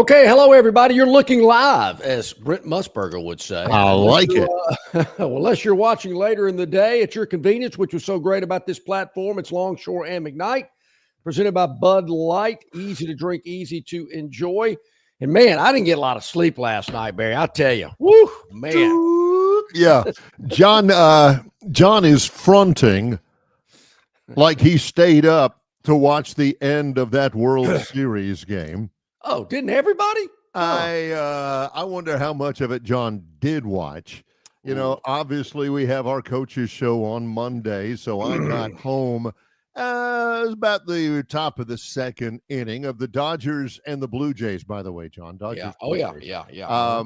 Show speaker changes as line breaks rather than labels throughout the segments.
Okay, hello everybody. You're looking live, as Brent Musburger would say.
I like it.
Well, unless you're watching later in the day at your convenience, which was so great about this platform. It's Longshore McKnight, presented by Bud Light. Easy to drink, easy to enjoy. And man, I didn't get a lot of sleep last night, Barry. I'll tell you. Woo, man.
Yeah, John is fronting like he stayed up to watch the end of that World Series game.
Oh, didn't everybody?
I wonder how much of it John did watch. You know, obviously we have our coaches show on Monday, so I got home. It was about the top of the second inning of the Dodgers and the Blue Jays, by the way, John. Dodgers.
Yeah. Oh, yeah.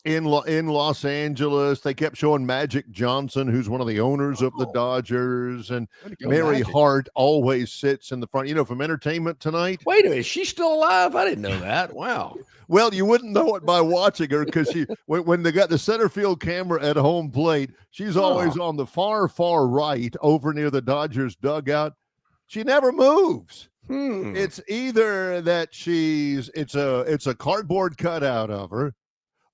In Los Angeles, they kept showing Magic Johnson, who's one of the owners of the Dodgers, and Mary
Magic.
Hart always sits in the front. You know, from Entertainment Tonight.
Wait a minute, is she still alive? I didn't know that. Wow.
Well, you wouldn't know it by watching her because she, when they got the center field camera at home plate, she's always on the far right over near the Dodgers dugout. She never moves. It's either that it's a cardboard cutout of her,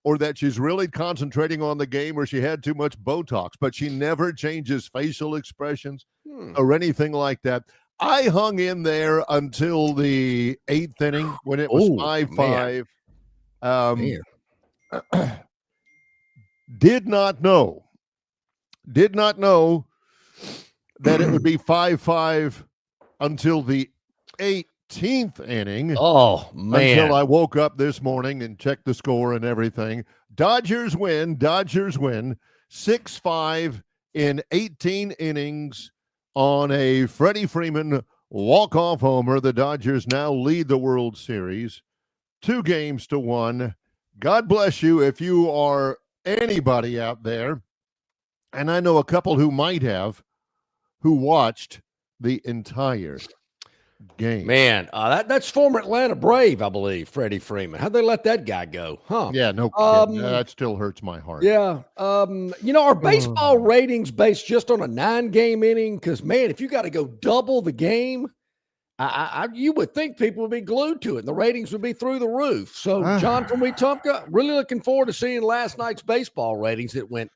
or that she's really concentrating on the game, or she had too much Botox, but she never changes facial expressions or anything like that. I hung in there until the eighth inning when it was 5-5. Did not know that it would be 5-5 until the 18th inning.
Oh, man.
Until I woke up this morning and checked the score and everything. Dodgers win 6-5 in 18 innings on a Freddie Freeman walk-off homer. The Dodgers now lead the World Series 2-1. God bless you if you are anybody out there, and I know a couple who might have, who watched the entire game.
Man, that's former Atlanta Brave, I believe, Freddie Freeman. How'd they let that guy go? Huh?
Yeah, no kidding. That still hurts my heart.
Yeah. You know, are baseball ratings based just on a 9-game inning? Because, man, if you got to go double the game, you would think people would be glued to it, and the ratings would be through the roof. So, John from Wetumpka, really looking forward to seeing last night's baseball ratings that went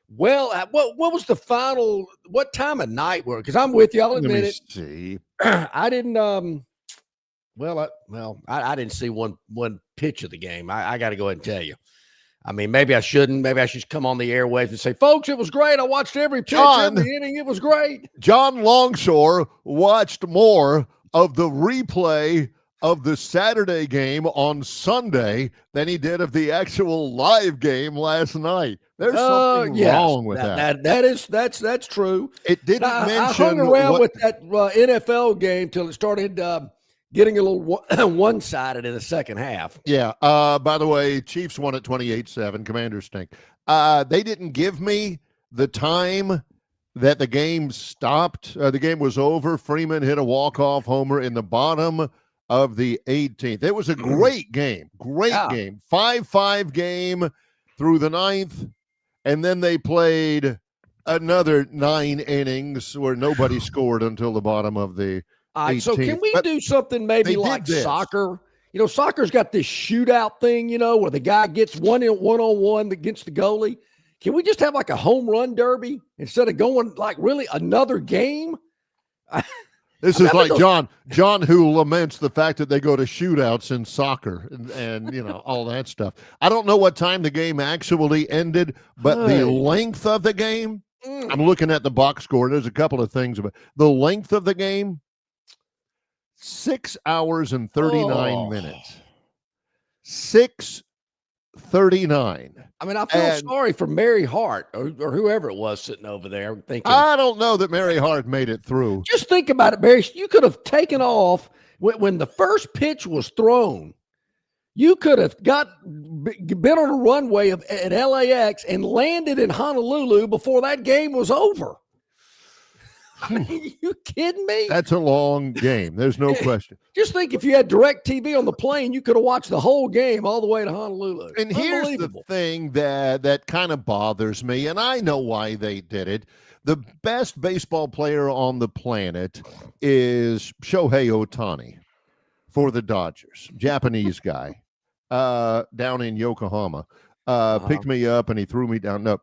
well. What was the final? What time of night were? Because I'm with you. I'll admit it.
See.
I didn't. I didn't see one pitch of the game. I got to go ahead and tell you. I mean, maybe I shouldn't. Maybe I should come on the airwaves and say, "Folks, it was great. I watched every pitch, every inning. It was great."
John Longshore watched more of the replay of the Saturday game on Sunday than he did of the actual live game last night. There's something wrong with that.
That's true.
It didn't mention.
I hung around with that NFL game till it started getting a little one-sided in the second half.
Yeah. By the way, Chiefs won at 28-7. Commanders stink. They didn't give me the time that the game stopped. The game was over. Freeman hit a walk-off homer in the bottom of the 18th. It was a great game. Great game. 5-5 game through the 9th. And then they played another 9 innings where nobody scored until the bottom of the 18th.
So can we do something maybe like soccer? You know, soccer's got this shootout thing, you know, where the guy gets one-on-one against the goalie. Can we just have like a home run derby instead of going like really another game?
This is like John who laments the fact that they go to shootouts in soccer and you know, all that stuff. I don't know what time the game actually ended, but the length of the game, I'm looking at the box score. There's a couple of things about the length of the game, 6 hours and 39 minutes. 6:39.
I mean, I feel sorry for Mary Hart or whoever it was sitting over there thinking.
I don't know that Mary Hart made it through.
Just think about it, Barry. You could have taken off when the first pitch was thrown. You could have been on a runway at LAX and landed in Honolulu before that game was over. Are you kidding me?
That's a long game. There's no question.
Just think if you had direct TV on the plane, you could have watched the whole game all the way to Honolulu.
And here's the thing that kind of bothers me, and I know why they did it. The best baseball player on the planet is Shohei Ohtani for the Dodgers, Japanese guy. down in Yokohama. Picked me up and he threw me down. No,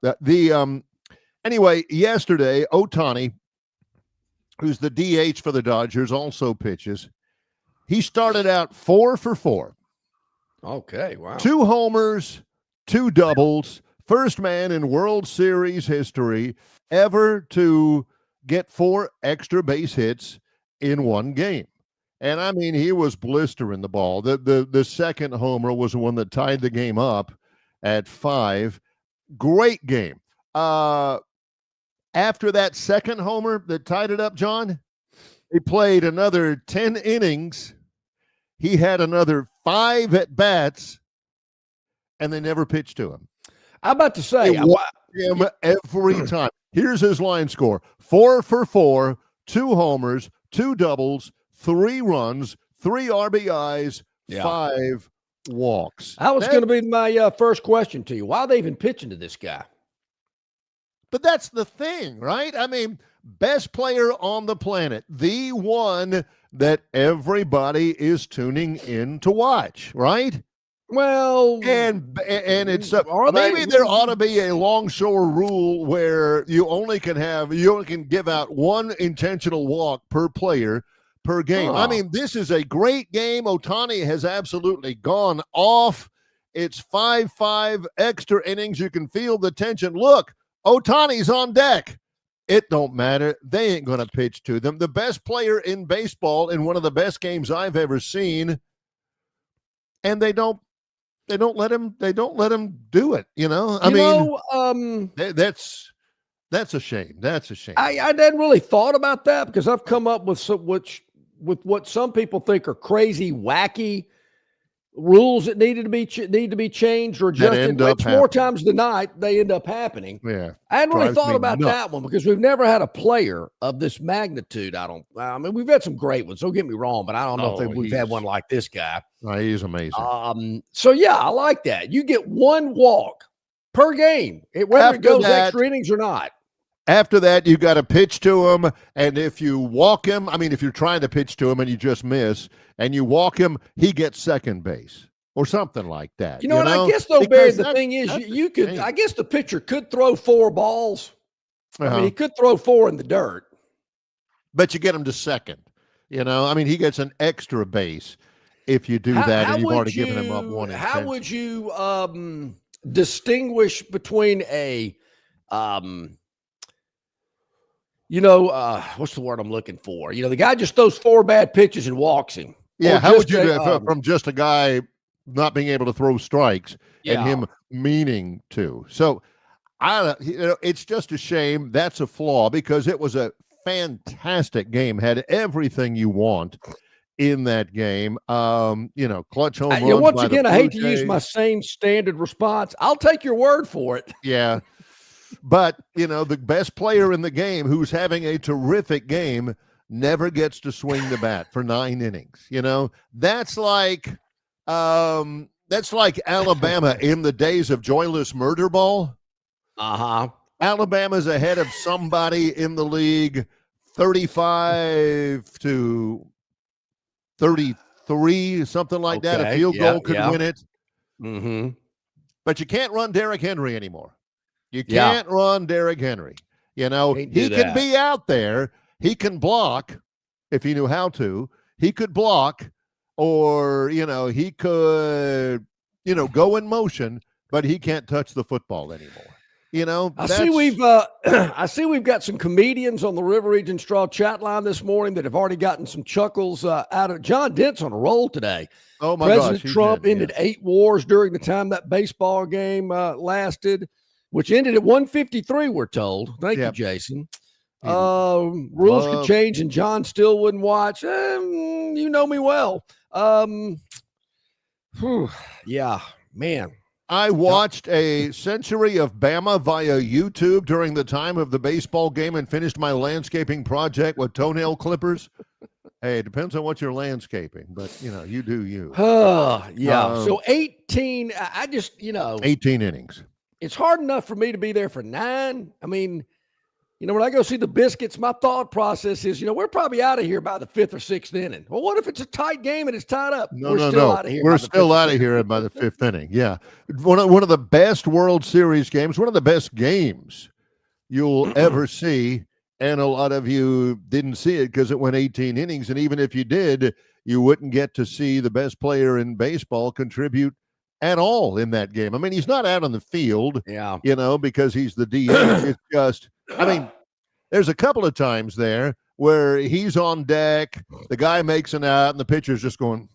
anyway, yesterday, Ohtani, who's the DH for the Dodgers, also pitches. He started out 4 for 4.
Okay, wow.
2 homers, 2 doubles. First man in World Series history ever to get 4 extra base hits in one game. And I mean, he was blistering the ball. The second homer was the one that tied the game up at 5. Great game. After that second homer that tied it up, John, he played another 10 innings. He had another 5 at-bats, and they never pitched to him.
I'm about to say.
Him every time. Here's his line score. 4 for 4, 2 homers, 2 doubles, 3 runs, 3 RBIs, 5 walks.
That was going to be my first question to you. Why are they even pitching to this guy?
But that's the thing, right? I mean, best player on the planet, the one that everybody is tuning in to watch, right?
Well,
and it's maybe there ought to be a Longshore rule where you only can give out 1 intentional walk per player per game. I mean, this is a great game. Ohtani has absolutely gone off. It's 5-5 extra innings. You can feel the tension. Look, Ohtani's on deck. It don't matter. They ain't going to pitch to them. The best player in baseball in one of the best games I've ever seen, and they don't let him do it. You know, I mean, that's a shame. That's a shame.
I hadn't really thought about that because I've come up with what some people think are crazy, wacky rules that need to be changed or adjusted. Which more times than not they end up happening.
Yeah,
I hadn't really thought about that one because we've never had a player of this magnitude. I mean, we've had some great ones. Don't get me wrong, but I don't know if we've had one like this guy.
He's amazing.
So yeah, I like that. You get 1 walk per game, whether it goes extra innings or not.
After that, you got to pitch to him, and if you walk him, I mean, if you're trying to pitch to him and you just miss, and you walk him, he gets second base or something like that.
You know, I guess though, Barry, the thing is, you could. I guess the pitcher could throw 4 balls. I mean, he could throw 4 in the dirt,
but you get him to second. You know, I mean, he gets an extra base if you do that, and you've already given him up 1.
How would you distinguish between a what's the word I'm looking for? You know, the guy just throws 4 bad pitches and walks him.
Yeah, how would you from just a guy not being able to throw strikes and him meaning to? So, it's just a shame. That's a flaw because it was a fantastic game. Had everything you want in that game. Clutch home runs.
Once again, I hate to use my same standard response. I'll take your word for it.
Yeah. But, the best player in the game who's having a terrific game never gets to swing the bat for 9 innings. That's like Alabama in the days of joyless murder ball. Alabama's ahead of somebody in the league 35-33, something like that. A field goal could win it.
Mm-hmm.
But you can't run Derrick Henry anymore. You can't run Derrick Henry. He can be out there. He can block if he knew how to. He could block or, he could, go in motion, but he can't touch the football anymore.
I see we've got some comedians on the River Region Straw chat line this morning that have already gotten some chuckles out of John Dent's on a roll today.
Oh my
President Trump ended 8 wars during the time that baseball game lasted, which ended at 153, we're told. Thank you, Jason. Rules could change and John still wouldn't watch. You know me well. Yeah, man.
I watched a century of Bama via YouTube during the time of the baseball game and finished my landscaping project with toenail clippers. Hey, it depends on what you're landscaping, but, you do you.
So 18,
18 innings.
It's hard enough for me to be there for 9. I mean, You know, when I go see the Biscuits, my thought process is, we're probably out of here by the 5th or 6th inning. Well, what if it's a tight game and it's tied up?
No.
Out of here.
We're still out of here by the 5th inning. Yeah. One of the best World Series games, one of the best games you'll ever see. And a lot of you didn't see it because it went 18 innings. And even if you did, you wouldn't get to see the best player in baseball contribute at all in that game. I mean, he's not out on the field, because he's the DH. It's just, there's a couple of times there where he's on deck, the guy makes an out, and the pitcher's just going,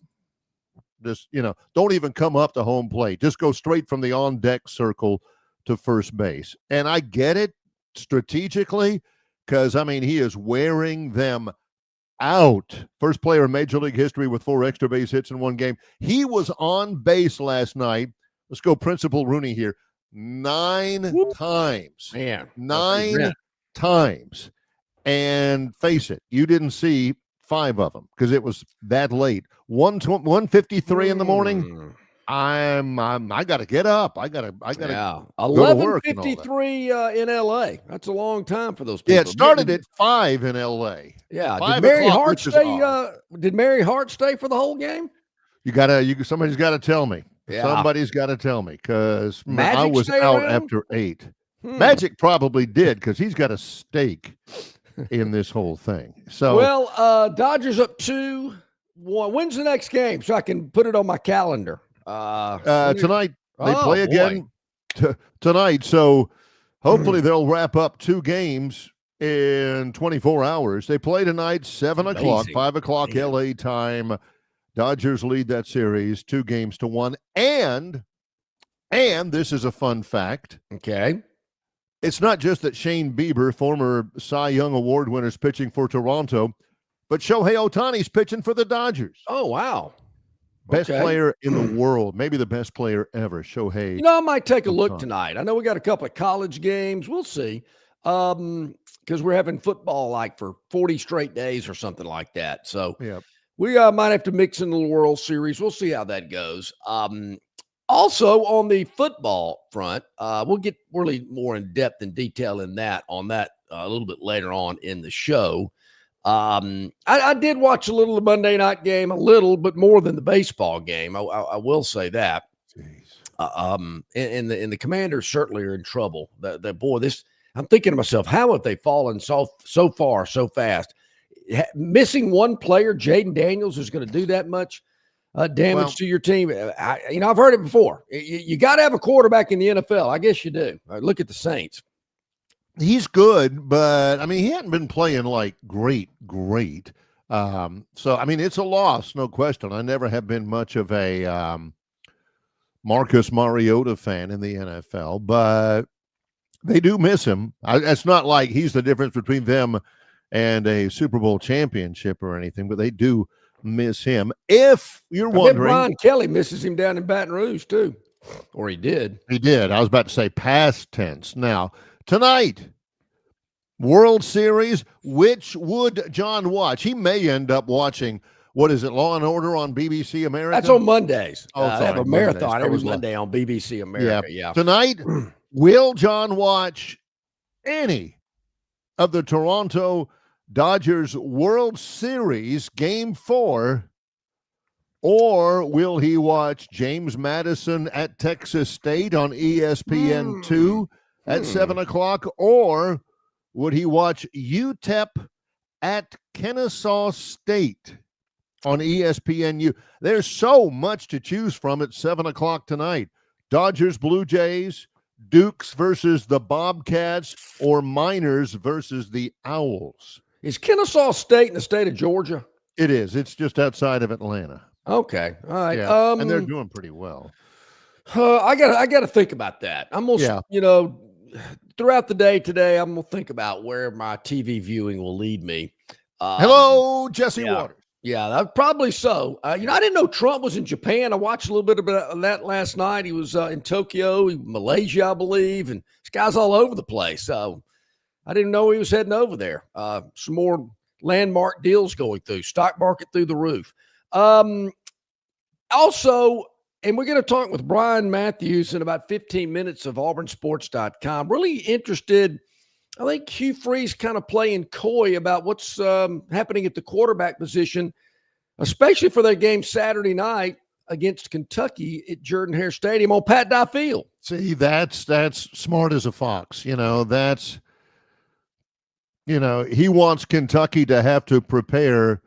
don't even come up to home plate. Just go straight from the on-deck circle to first base. And I get it strategically because, he is wearing them out. First player in Major League history with 4 extra base hits in one game. He was on base last night. Let's go Principal Rooney here. 9 times.
Man.
9 times. And face it, you didn't see 5 of them because it was that late. 1:53 in the morning. I got to get up. I got to
11:53 in LA. That's a long time for those people.
Yeah, it started at 5 in LA.
Yeah.
5
did Mary
o'clock,
Hart stay? Did Mary Hart stay for the whole game?
Somebody's got to tell me.
Yeah.
Somebody's got to tell me because
Magic
I was out after 8. Magic probably did because he's got a stake in this whole thing. So
Dodgers up 2-1. When's the next game so I can put it on my calendar?
Tonight they play again tonight. So hopefully they'll wrap up 2 games in 24 hours. They play tonight, 7 o'clock, 5 o'clock LA time. Dodgers lead that series 2-1. And this is a fun fact.
Okay.
It's not just that Shane Bieber, former Cy Young Award winner, is pitching for Toronto, but Shohei Ohtani's pitching for the Dodgers.
Oh, wow.
Best player in the world, maybe the best player ever, Shohei.
I might take a look tonight. I know we got a couple of college games. We'll see. Because we're having football like for 40 straight days or something like that. So we might have to mix in the World Series. We'll see how that goes. Also, on the football front, we'll get really more in depth and detail on that a little bit later on in the show. I did watch a little of the Monday night game, but more than the baseball game. I will say that. And the Commanders certainly are in trouble. I'm thinking to myself, how have they fallen so far so fast? Missing one player, Jaden Daniels, is going to do that much damage to your team. I've heard it before. You got to have a quarterback in the NFL. I guess you do. Look at the Saints.
He's good, but he hadn't been playing like great. So it's a loss, no question. I never have been much of a Marcus Mariota fan in the NFL, but they do miss him. It's not like he's the difference between them and a Super Bowl championship or anything, but they do miss him. If you're wondering,
Brian Kelly misses him down in Baton Rouge too, or he did.
He did. I was about to say past tense. Now, tonight, World Series, which would John watch? He may end up watching, what is it, Law and Order on BBC America?
That's on Mondays.
They
have a marathon every Monday on BBC America. Yeah.
Tonight, will John watch any of the Toronto Dodgers World Series Game 4, or will he watch James Madison at Texas State on ESPN2 at 7 o'clock, or would he watch UTEP at Kennesaw State on ESPNU? There's so much to choose from at 7 o'clock tonight. Dodgers, Blue Jays, Dukes versus the Bobcats, or Miners versus the Owls.
Is Kennesaw State in the state of Georgia?
It is. It's just outside of Atlanta.
Okay. All right.
Yeah. And they're doing pretty well.
I got to think about that. I'm going to, throughout the day today, I'm going to think about where my TV viewing will lead me.
Hello, Jesse Waters.
Yeah, probably so. I didn't know Trump was in Japan. I watched a little bit of that last night. He was in Tokyo, Malaysia, I believe, and this guy's all over the place. So I didn't know he was heading over there. Some more landmark deals going through, stock market through the roof. Also, and we're going to talk with Brian Matthews in about 15 minutes of auburnsports.com. Really interested I think Hugh Freeze kind of playing coy about what's happening at the quarterback position, especially for their game Saturday night against Kentucky at Jordan-Hare Stadium on Pat Dye Field.
See, that's smart as a fox. He wants Kentucky to have to prepare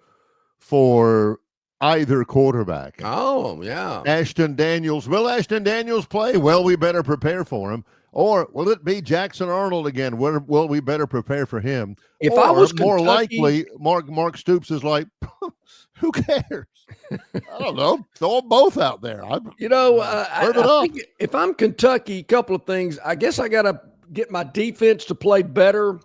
for either quarterback.
Oh, yeah.
Ashton Daniels. Will Ashton Daniels play? Well, we better prepare for him. Or will it be Jackson Arnold again? Well, we better prepare for him.
If I was
more
Kentucky,
likely, Mark Stoops is like, who cares? I don't know. Throw them both out there.
I think if I'm Kentucky, a couple of things. I guess I got to get my defense to play better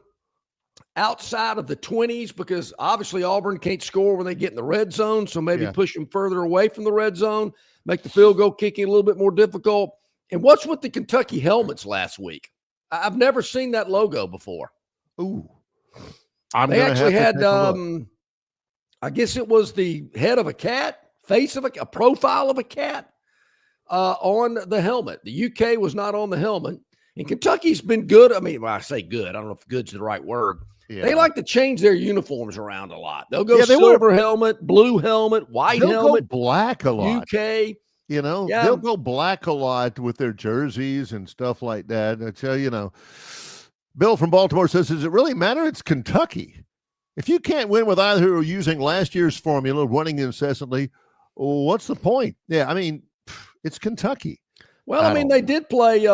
outside of the 20s, because obviously Auburn can't score when they get in the red zone. So maybe push them further away from the red zone, make the field goal kicking a little bit more difficult. And what's with the Kentucky helmets last week? I've never seen that logo before.
Ooh.
They actually had, I guess it was the head of a cat, face of a profile of a cat on the helmet. The UK was not on the helmet. And Kentucky's been good. I mean, I say good. I don't know if good's the right word. Yeah. They like to change their uniforms around a lot. They'll go silver helmet, blue helmet, white helmet.
Go black a lot.
UK.
They'll go black a lot with their jerseys and stuff like that. And I tell you, Bill from Baltimore says, does it really matter? It's Kentucky. If you can't win with either who are using last year's formula, running incessantly, what's the point? Yeah, I mean, it's Kentucky.
Well, I mean, they did play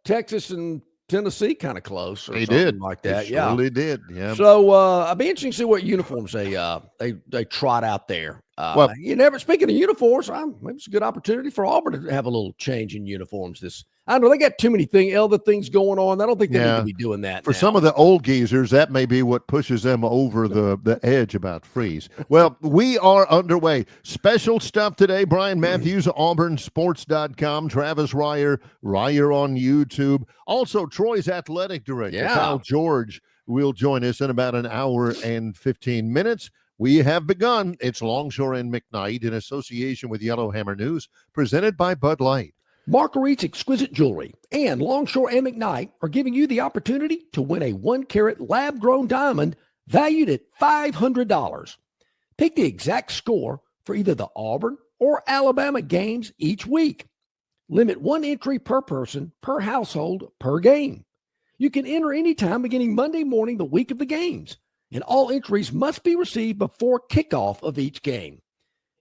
Texas and Tennessee kind of close, or
they
something
did
like that.
They surely did. Yeah.
So I'd be interested to see what uniforms they trot out there.
Well,
speaking of uniforms, maybe it's a good opportunity for Auburn to have a little change in uniforms. I know they got too many other things going on. I don't think they need to be doing that.
For some of the old geezers, that may be what pushes them over the edge about Freeze. Well, we are underway. Special stuff today. Brian Matthews, AuburnSports.com. Travis Ryer on YouTube. Also, Troy's athletic director, Kyle George, will join us in about an hour and 15 minutes. We have begun. It's Longshore and McKnight in association with Yellowhammer News, presented by Bud Light.
Marguerite's Exquisite Jewelry and Longshore and McKnight are giving you the opportunity to win a 1-carat lab-grown diamond valued at $500. Pick the exact score for either the Auburn or Alabama games each week. Limit 1 entry per person, per household, per game. You can enter anytime beginning Monday morning the week of the games, and all entries must be received before kickoff of each game.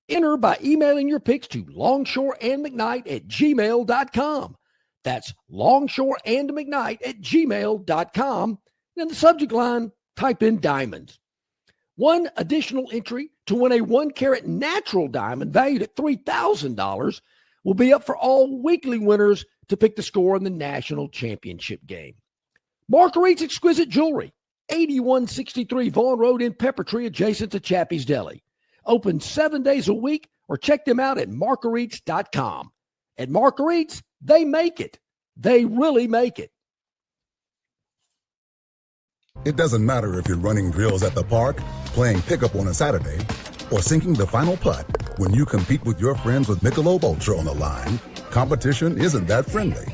Enter by emailing your picks to longshoreandmcknight@gmail.com. That's longshoreandmcknight@gmail.com. And in the subject line, type in diamonds. One additional entry to win a 1-carat natural diamond valued at $3,000 will be up for all weekly winners to pick the score in the national championship game. Marguerite's Exquisite Jewelry, 8163 Vaughn Road in Peppertree, adjacent to Chappie's Deli. Open 7 days a week, or check them out at marguerites.com. At Marguerites, they make it. They really make it.
It doesn't matter if you're running drills at the park, playing pickup on a Saturday, or sinking the final putt. When you compete with your friends with Michelob Ultra on the line, competition isn't that friendly.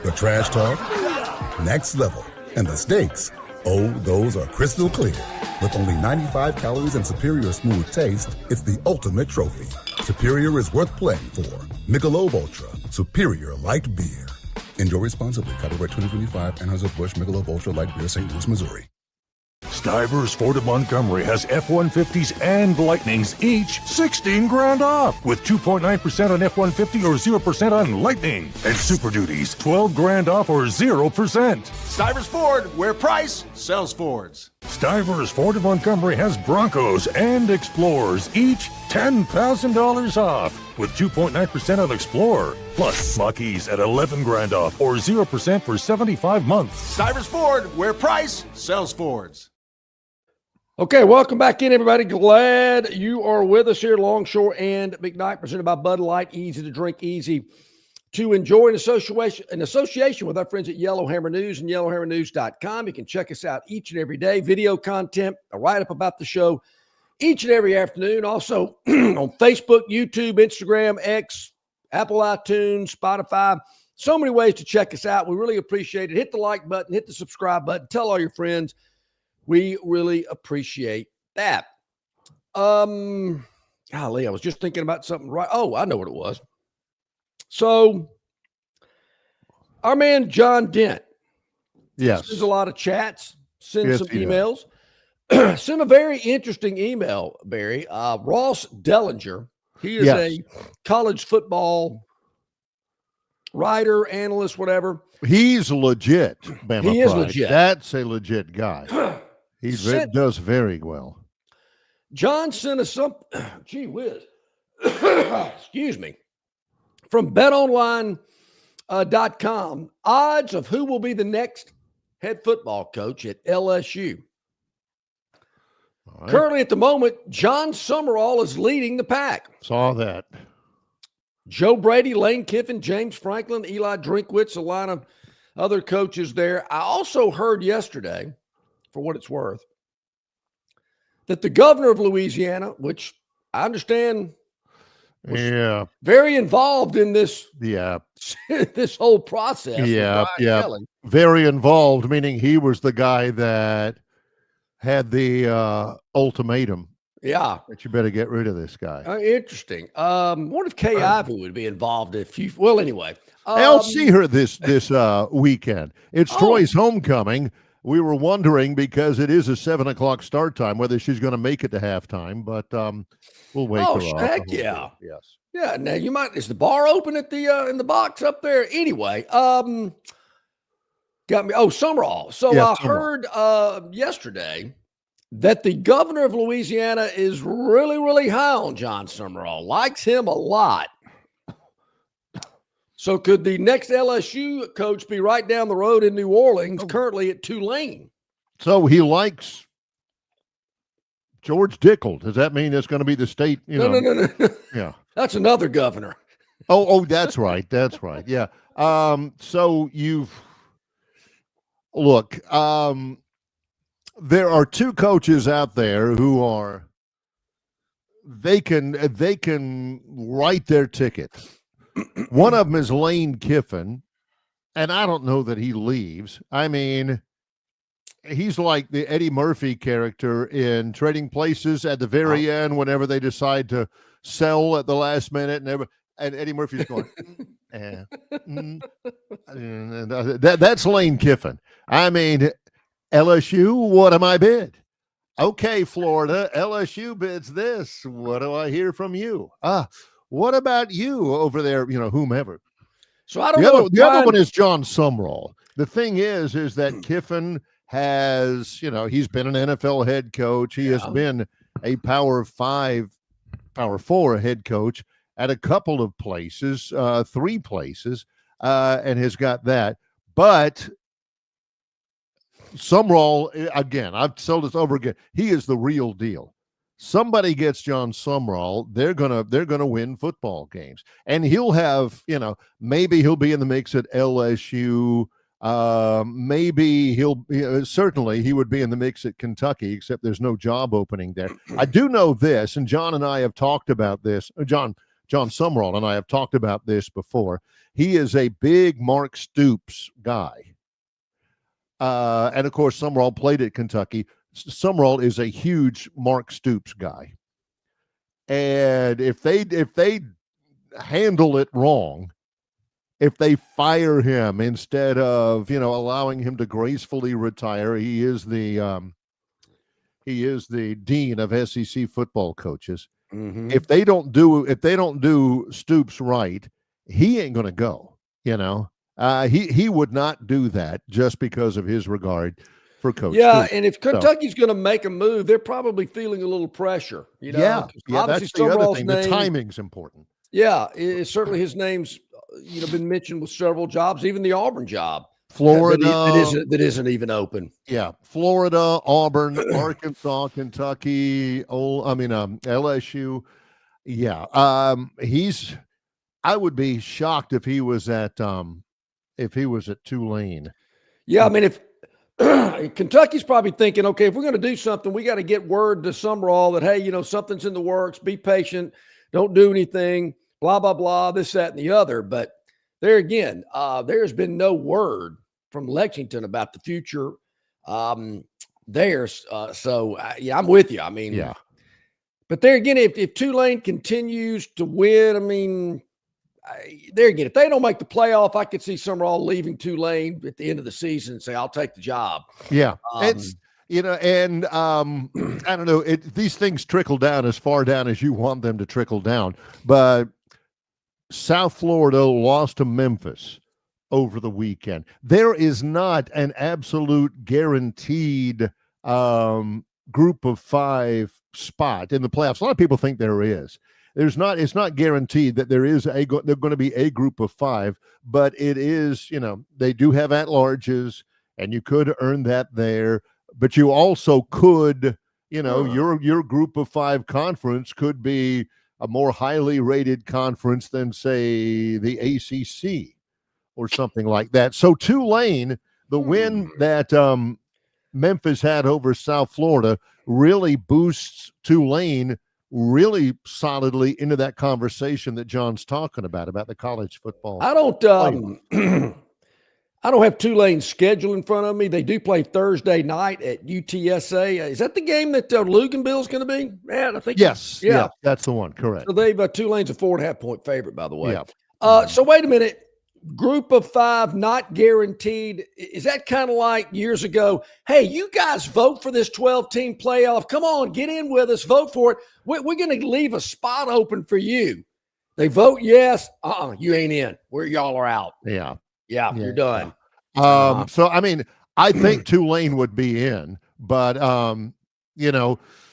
The trash talk, next level, and the stakes, those are crystal clear. With only 95 calories and superior smooth taste, it's the ultimate trophy. Superior is worth playing for. Michelob Ultra, superior light beer. Enjoy responsibly. Copyright 2025, Anheuser-Busch Michelob Ultra Light Beer, St. Louis, Missouri.
Stivers Ford of Montgomery has F-150s and Lightnings, each $16,000 off, with 2.9% on F-150 or 0% on Lightning. And Super Duties, $12,000 off or 0%.
Stivers Ford, where price sells Fords.
Stivers Ford of Montgomery has Broncos and Explorers, each $10,000 off, with 2.9% on Explorer. Plus, Mach-E's at $11,000 off or 0% for 75 months.
Stivers Ford, where price sells Fords.
Okay, welcome back in, everybody. Glad you are with us here at Longshore and McKnight, presented by Bud Light. Easy to drink, easy to enjoy, in association with our friends at Yellowhammer News and yellowhammernews.com. You can check us out each and every day. Video content, a write-up about the show each and every afternoon. Also on Facebook, YouTube, Instagram, X, Apple iTunes, Spotify. So many ways to check us out. We really appreciate it. Hit the like button, hit the subscribe button, tell all your friends. We really appreciate that. Golly, I was just thinking about something right. Oh, I know what it was. So our man John Dent,
Yes.
sends a lot of chats, sends
Yes,
some
he
emails. Sent a very interesting email, Barry. Ross Dellinger, he is a college football writer, analyst, whatever.
He's legit. Bama
He is
Pride.
legit.
That's a legit guy. He does very well.
John sent us some, gee whiz, excuse me, from betonline.com, odds of who will be the next head football coach at LSU. Right. Currently at the moment, John Summerall is leading the pack.
Saw that.
Joe Brady, Lane Kiffin, James Franklin, Eli Drinkwitz, a line of other coaches there. I also heard yesterday, for what it's worth, that the governor of Louisiana, which I understand was very involved in this, this whole process.
Kelly. Very involved, meaning he was the guy that had the ultimatum.
Yeah.
That you better get rid of this guy.
Interesting. What if Kay Ivey would be involved well, anyway.
I'll see her this weekend. It's Troy's homecoming. We were wondering, because it is a 7:00 start time, whether she's going to make it to halftime, but we'll wake her up.
Heck yeah.
Yes.
Yeah. Now is the bar open at the in the box up there? Anyway, got me. Oh, Summerall. So I heard yesterday that the governor of Louisiana is really, really high on John Summerall, likes him a lot. So could the next LSU coach be right down the road in New Orleans, currently at Tulane?
So he likes George Dickel. Does that mean it's going to be the state?
No.
Yeah.
That's another governor.
Oh, that's right. That's right. Yeah. So there are two coaches out there who they can write their ticket. One of them is Lane Kiffin, and I don't know that he leaves. I mean, he's like the Eddie Murphy character in Trading Places at the very end, whenever they decide to sell at the last minute, and Eddie Murphy's going, that's Lane Kiffin. I mean, LSU, what am I bid? Okay, Florida, LSU bids this. What do I hear from you? What about you over there, whomever?
So I don't know.
The other one is John Summerall. The thing is that Kiffin has, he's been an NFL head coach. He has been a Power 5, Power 4 head coach at a couple of places, 3 places, and has got that. But Summerall, again, I've told this over again, he is the real deal. Somebody gets John Summerall, they're gonna win football games, and he'll have, maybe he'll be in the mix at LSU. Maybe certainly he would be in the mix at Kentucky, except there's no job opening there. I do know this, and John and I have talked about this. John Summerall and I have talked about this before. He is a big Mark Stoops guy, and of course Summerall played at Kentucky. Summerall is a huge Mark Stoops guy, and if they handle it wrong, if they fire him instead of allowing him to gracefully retire, he is the dean of SEC football coaches. Mm-hmm. If they don't do Stoops right, he ain't going to go. He would not do that just because of his regard for Coach Stoops.
And if Kentucky's going to make a move, they're probably feeling a little pressure.
That's the other thing. The timing's important.
Yeah, certainly his name's been mentioned with several jobs, even the Auburn job.
Florida
that isn't even open.
Yeah, Florida, Auburn, Arkansas, Kentucky, LSU. Yeah, I would be shocked if he was at Tulane.
Yeah, I mean, if Kentucky's probably thinking, okay, if we're going to do something, we got to get word to Summerall that, hey, something's in the works. Be patient. Don't do anything. Blah, blah, blah, this, that, and the other. But there again, there's been no word from Lexington about the future there. Yeah, I'm with you. I mean,
Yeah.
But there again, if Tulane continues to win, I mean, there again, if they don't make the playoff, I could see Summerall leaving Tulane at the end of the season and say, "I'll take the job."
Yeah, it's and I don't know. These things trickle down as far down as you want them to trickle down. But South Florida lost to Memphis over the weekend. There is not an absolute guaranteed group of 5 spot in the playoffs. A lot of people think there is. There's not. It's not guaranteed that there is they're going to be a group of 5, but it is. They do have at-larges, and you could earn that there. But you also could, your group of 5 conference could be a more highly rated conference than, say, the ACC or something like that. So Tulane, the win that Memphis had over South Florida really boosts Tulane really solidly into that conversation that John's talking about the college football.
I don't I don't have Tulane's schedule in front of me. They do play Thursday night at UTSA. Is that the game that Luganville's going to be? Man, I think.
Yes. Yeah, that's the one. Correct.
So Tulane's a 4.5-point favorite, by the way.
Yeah.
So wait a minute. Group of 5, not guaranteed. Is that kind of like years ago? Hey, you guys vote for this 12-team playoff. Come on, get in with us. Vote for it. We're going to leave a spot open for you. They vote yes. You ain't in. Y'all are out.
Yeah.
Yeah, you're done.
So, I mean, I think Tulane would be in, but,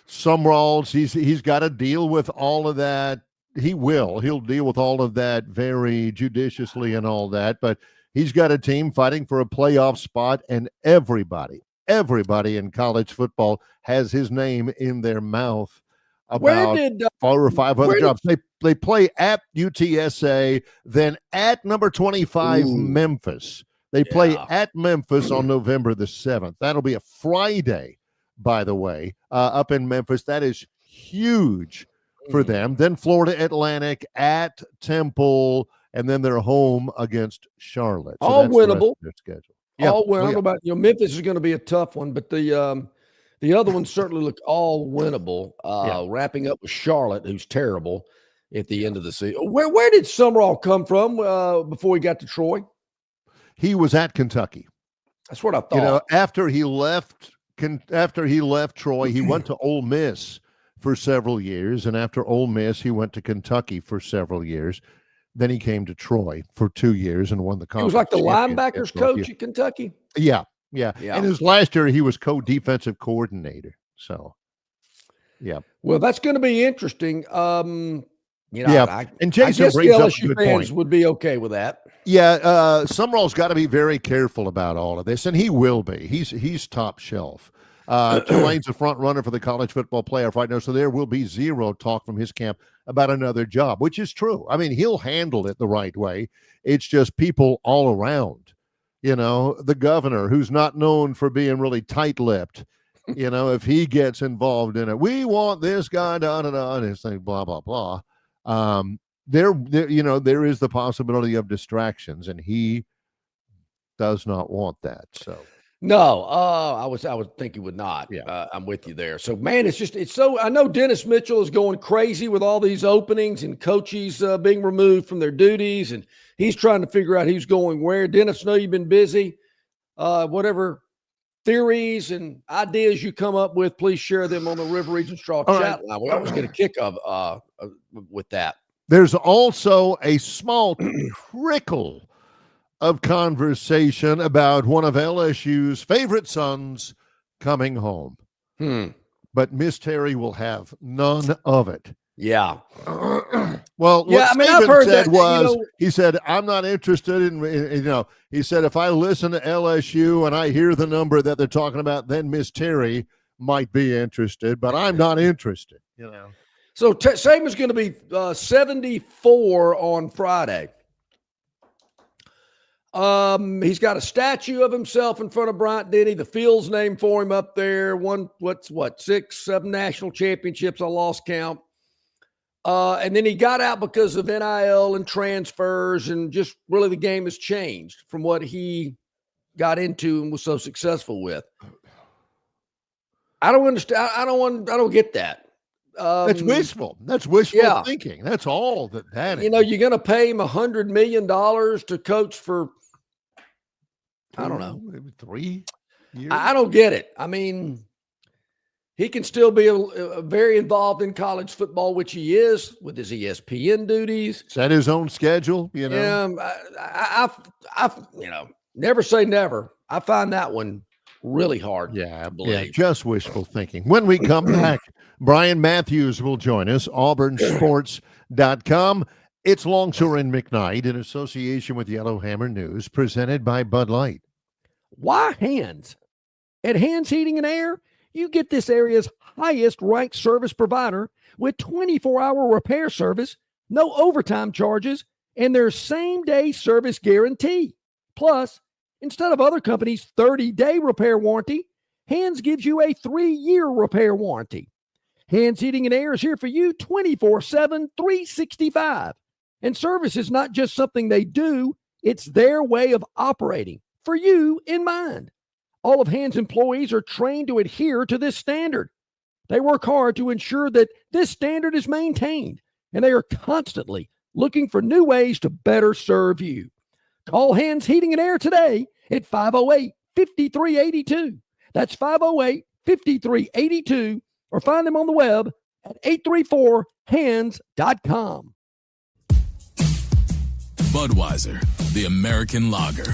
Summerall, he's got to deal with all of that. He'll deal with all of that very judiciously and all that, but he's got a team fighting for a playoff spot, and everybody in college football has his name in their mouth about 4 or 5 other jobs. They play at UTSA, then at number 25 Memphis. They play at Memphis on November the 7th. That'll be a Friday, by the way, up in Memphis. That is huge for them. Then Florida Atlantic at Temple, and then they're home against Charlotte. So
all winnable.
Their schedule.
All winnable. I don't know about Memphis is going to be a tough one, but the other ones certainly look all winnable. Wrapping up with Charlotte, who's terrible at the end of the season. Where did Summerall come from before he got to Troy?
He was at Kentucky.
That's what I thought.
After he left Troy, he went to Ole Miss for several years, and after Ole Miss, he went to Kentucky for several years. Then he came to Troy for 2 years and won the conference.
He was like the linebackers coach at Kentucky.
Yeah. And his last year, he was co-defensive coordinator. So, yeah.
Well, that's going to be interesting.
And Jason brings up a good point.
Would be okay with that.
Yeah, Summerall's got to be very careful about all of this, and he will be. He's top shelf. Tulane's a front runner for the college football playoff right now, so there will be zero talk from his camp about another job, which is true. I mean, he'll handle it the right way. It's just people all around. The governor, who's not known for being really tight-lipped, if he gets involved in it, we want this guy, and it's like blah, blah, blah. There is the possibility of distractions, and he does not want that. So.
No, I would think he would not.
Yeah.
I'm with you there. So, man, it's so, I know Dennis Mitchell is going crazy with all these openings and coaches being removed from their duties, and he's trying to figure out who's going where. Dennis, I know you've been busy. Whatever theories and ideas you come up with, please share them on the River Region Straw chat line. We always get a kick of with that.
There's also a small trickle of conversation about one of LSU's favorite sons coming home. But Miss Terry will have none of it.
Yeah.
Well, what
I've heard
said
that,
was, he said, I'm not interested in, he said, if I listen to LSU and I hear the number that they're talking about, then Miss Terry might be interested, but I'm not interested,
So Saban's going to be 74 on Friday. He's got a statue of himself in front of Bryant Denny. The field's named for him up there. 6, 7 national championships. I lost count. And then he got out because of NIL and transfers, and just really the game has changed from what he got into and was so successful with. I don't understand. I don't get that.
That's wishful. That's wishful thinking. That's all that is.
You know, you're going to pay him $100 million to coach for, I don't know,
maybe 3 years.
I don't get it. I mean, he can still be very involved in college football, which he is with his ESPN duties.
Set his own schedule, you know.
I you know, never say never. I find that one really hard.
Yeah, just wishful thinking. When we come back, Brian Matthews will join us, auburnsports.com. It's Longshore and McKnight in association with Yellowhammer News, presented by Bud Light.
Why Hands? At Hands Heating and Air, you get this area's highest ranked service provider with 24-hour repair service, no overtime charges, and their same-day service guarantee. Plus, instead of other companies' 30-day repair warranty, Hands gives you a 3-year repair warranty. Hands Heating and Air is here for you 24/7, 365. And service is not just something they do, it's their way of operating, for you in mind. All of Hands employees are trained to adhere to this standard. They work hard to ensure that this standard is maintained, and they are constantly looking for new ways to better serve you. Call Hands Heating and Air today at 508-5382. That's 508-5382, or find them on the web at 834hands.com.
Budweiser, the American lager.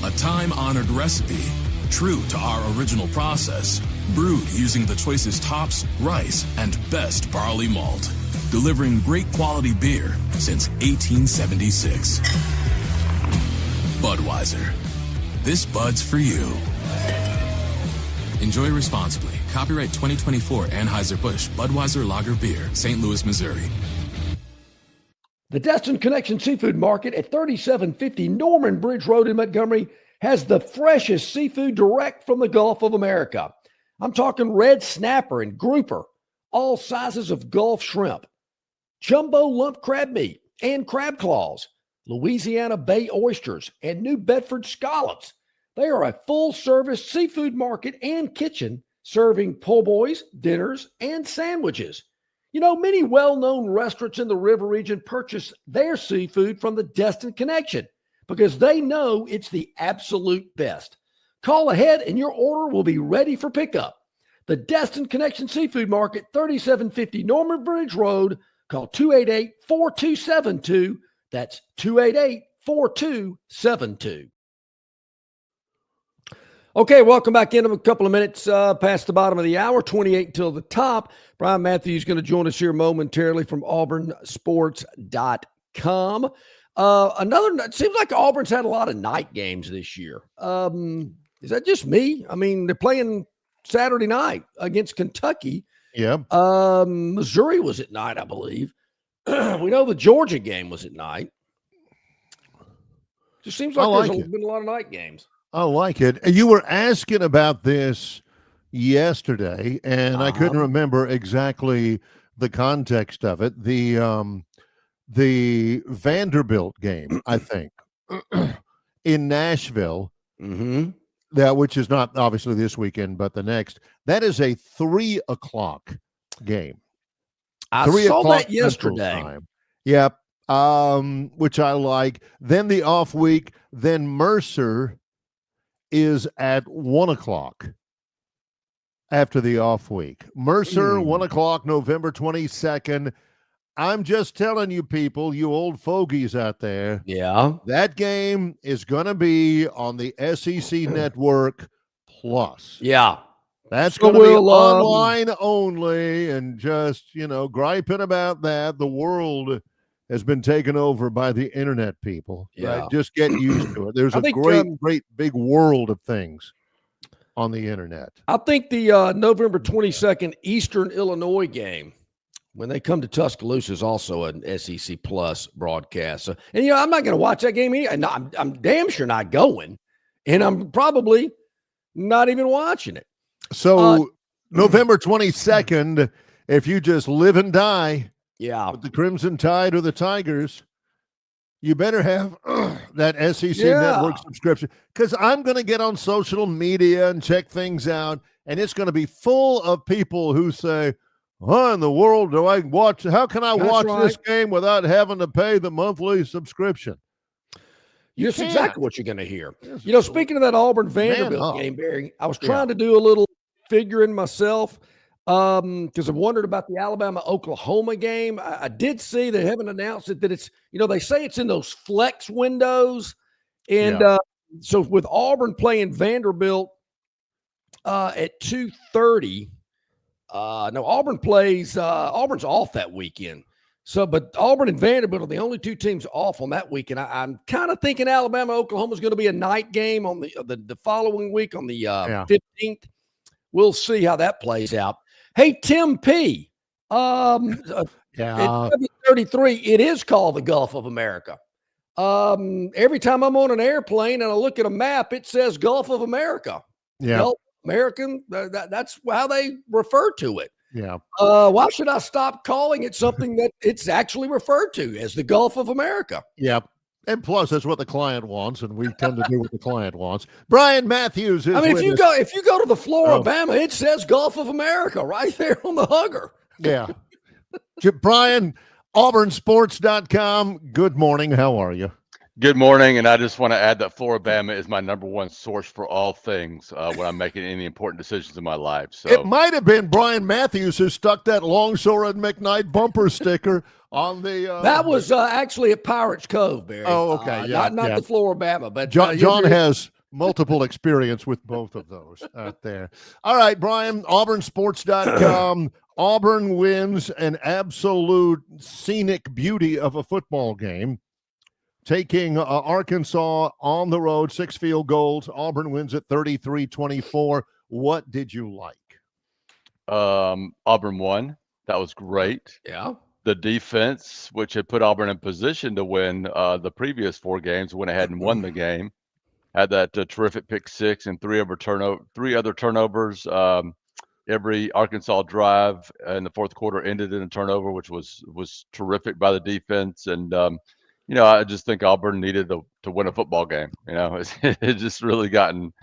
A time-honored recipe, true to our original process, brewed using the choicest hops, rice, and best barley malt, delivering great quality beer since 1876. Budweiser. This Bud's for you. Enjoy responsibly. Copyright 2024 Anheuser-Busch Budweiser Lager Beer, St. Louis, Missouri.
The Destin Connection Seafood Market at 3750 Norman Bridge Road in Montgomery has the freshest seafood direct from the Gulf of America. I'm talking red snapper and grouper, all sizes of Gulf shrimp, jumbo lump crab meat and crab claws, Louisiana Bay oysters, and New Bedford scallops. They are a full-service seafood market and kitchen serving po' boys, dinners, and sandwiches. You know, many well-known restaurants in the river region purchase their seafood from the Destin Connection because they know it's the absolute best. Call ahead and your order will be ready for pickup. The Destin Connection Seafood Market, 3750 Norman Bridge Road. Call 288-4272. That's 288-4272. Okay, welcome back in a couple of minutes past the bottom of the hour, 28 till the top. Brian Matthews is going to join us here momentarily from auburnsports.com. It seems like Auburn's had a lot of night games this year. Is that just me? I mean, they're playing Saturday night against Kentucky.
Yeah.
Missouri was at night, I believe. We know the Georgia game was at night. Just seems like there's been a lot of night games.
I like it. You were asking about this yesterday, and I couldn't remember exactly the context of it. The Vanderbilt game, I think, in Nashville, which is not obviously this weekend, but the next. That is a 3 o'clock game.
I saw that yesterday.
Yep. Which I like. Then the off week, then Mercer is at 1 o'clock after the off week. Mercer, 1 o'clock, November 22nd. I'm just telling you people, you old fogies out there.
Yeah.
That game is going to be on the SEC Network Plus.
Yeah.
That's going to be online only, and just, griping about that. The world has been taken over by the internet people.
Yeah.
Right? Just get used to it. There's a great big world of things on the internet.
I think the November 22nd Eastern Illinois game, when they come to Tuscaloosa, is also an SEC Plus broadcast. So, and, I'm not going to watch that game either. I'm damn sure not going, and I'm probably not even watching it.
So November 22nd, if you just live and die,
Yeah.
with the Crimson Tide or the Tigers, you better have that SEC
Yeah.
network subscription, because I'm going to get on social media and check things out, and it's going to be full of people who say, "How in the world do I watch? How can I
That's
watch
right.
this game without having to pay the monthly subscription?"
That's exactly what you're going to hear.
Yes,
You know, speaking of that Auburn
man
Vanderbilt
up.
game, Barry, I was
Yeah.
trying to do a little figuring myself because I wondered about the Alabama Oklahoma game. I did see they haven't announced it, that it's, you know, they say it's in those flex windows. And so with Auburn playing Vanderbilt at 2:30, no, Auburn's off that weekend. So, but Auburn and Vanderbilt are the only two teams off on that weekend. I'm kind of thinking Alabama Oklahoma is going to be a night game on the following week on the 15th. We'll see how that plays out. Hey, Tim P. At 7:33, it is called the Gulf of America. Every time I'm on an airplane and I look at a map, it says Gulf of America.
Yeah.
Gulf American. That's how they refer to it.
Yeah.
Why should I stop calling it something that it's actually referred to as the Gulf of America?
Yeah. And plus, that's what the client wants, and we tend to do what the client wants. Brian Matthews is
I mean,
with
if you go to the Floribama, it says Gulf of America right there on the hugger.
Yeah. Brian, auburnsports.com. Good morning. How are you?
Good morning, and I just want to add that Floribama is my #1 source for all things when I'm making any important decisions in my life. So
it might have been Brian Matthews who stuck that Longshore and McKnight bumper sticker on the.
That was actually at Pirates Cove, Barry.
Oh, okay,
not the Floribama, but
John has multiple experience with both of those out there. All right, Brian, auburnsports.com. Auburn wins an absolute scenic beauty of a football game, taking Arkansas on the road, 6 field goals. Auburn wins at 33-24. What did you like?
Auburn won. That was great.
Yeah.
The defense, which had put Auburn in position to win the previous 4 games, went ahead and won the game. Had that terrific pick 6 and 3 other turnovers. Every Arkansas drive in the fourth quarter ended in a turnover, which was terrific by the defense. And you know, I just think Auburn needed to win a football game. You know, it's just really gotten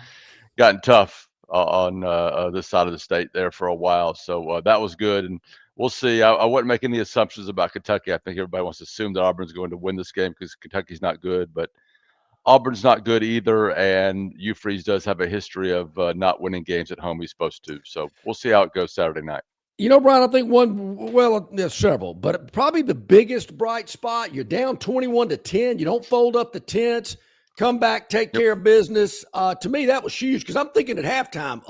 tough on this side of the state there for a while. So that was good, and we'll see. I wouldn't make any assumptions about Kentucky. I think everybody wants to assume that Auburn's going to win this game because Kentucky's not good, but Auburn's not good either, and Freeze does have a history of not winning games at home he's supposed to. So we'll see how it goes Saturday night.
You know, Brian, I think there's several, but probably the biggest bright spot, you're down 21-10. You don't fold up the tents, come back, take care of business. To me, that was huge because I'm thinking at halftime,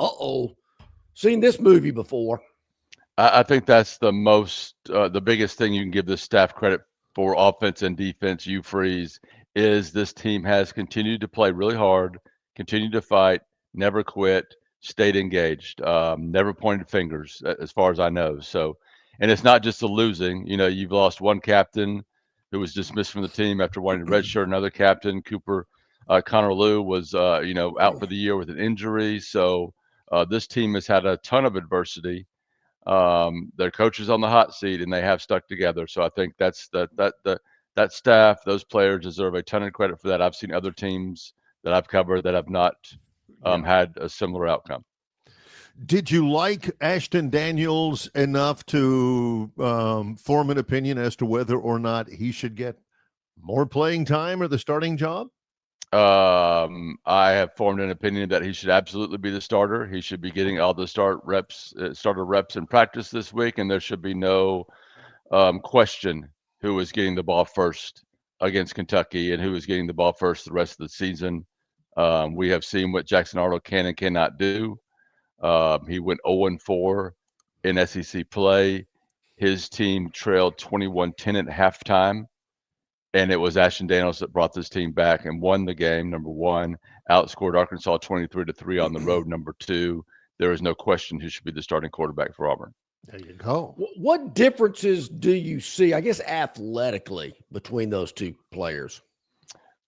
seen this movie before.
I think that's the biggest thing you can give this staff credit for, offense and defense, Freeze, is this team has continued to play really hard, continued to fight, never quit, stayed engaged, never pointed fingers as far as I know. So, and it's not just the losing. You know, you've lost one captain who was dismissed from the team after wanting to redshirt. Another captain, Cooper Connor Lew, was out for the year with an injury. So this team has had a ton of adversity. Their coach is on the hot seat, and they have stuck together. So I think that staff, those players deserve a ton of credit for that. I've seen other teams that I've covered that have not had a similar outcome.
Did you like Ashton Daniels enough to form an opinion as to whether or not he should get more playing time or the starting job?
I have formed an opinion that he should absolutely be the starter. He should be getting all the starter reps in practice this week, and there should be no question who is getting the ball first against Kentucky and who is getting the ball first the rest of the season. We have seen what Jackson Arnold can and cannot do. He went 0-4 in SEC play. His team trailed 21-10 at halftime, and it was Ashton Daniels that brought this team back and won the game, number one. Outscored Arkansas 23-3 on the road, number two. There is no question who should be the starting quarterback for Auburn.
There you go.
What differences do you see, I guess, athletically between those two players?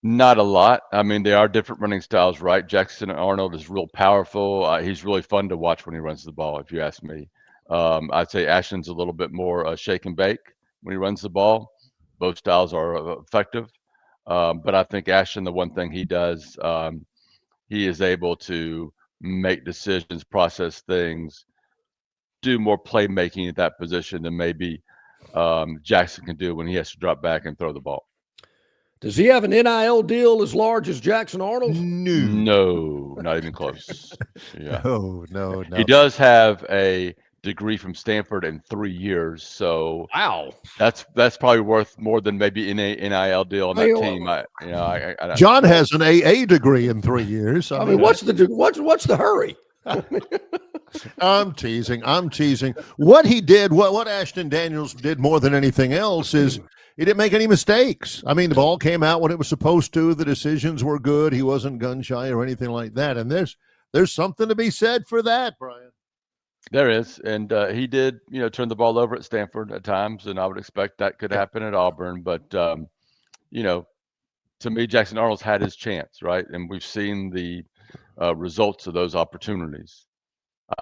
Not a lot. I mean, they are different running styles, right? Jackson Arnold is real powerful. He's really fun to watch when he runs the ball, if you ask me. I'd say Ashton's a little bit more shake and bake. when he runs the ball. Both styles are effective. But I think Ashton, the one thing he does, he is able to make decisions, process things, do more playmaking at that position than maybe Jackson can do when he has to drop back and throw the ball.
Does he have an NIL deal as large as Jackson Arnold?
No, not even close. Yeah.
No.
He does have a degree from Stanford in 3 years, so
Wow.
that's probably worth more than maybe an NIL deal on that team.
John has an AA degree in 3 years.
I mean, what's the hurry?
I'm teasing. What he did, what Ashton Daniels did more than anything else is he didn't make any mistakes. I mean, the ball came out when it was supposed to. The decisions were good. He wasn't gun shy or anything like that. And there's something to be said for that, Brian.
There is, and he did, turn the ball over at Stanford at times, and I would expect that could happen at Auburn. But to me, Jackson Arnold's had his chance, right? And we've seen the results of those opportunities.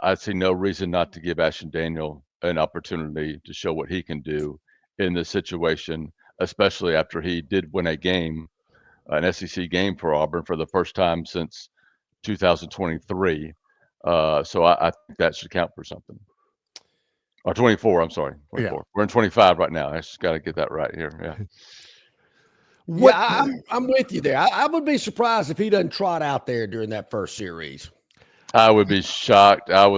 I see no reason not to give Ashton Daniel an opportunity to show what he can do in this situation, especially after he did win a game, an SEC game for Auburn for the first time since 2023. So I think that should count for something. Or 24, I'm sorry. 24. Yeah. We're in 25 right now. I just got to get that right here. Yeah.
Yeah, I'm with you there. I would be surprised if he doesn't trot out there during that first series.
I would be shocked. I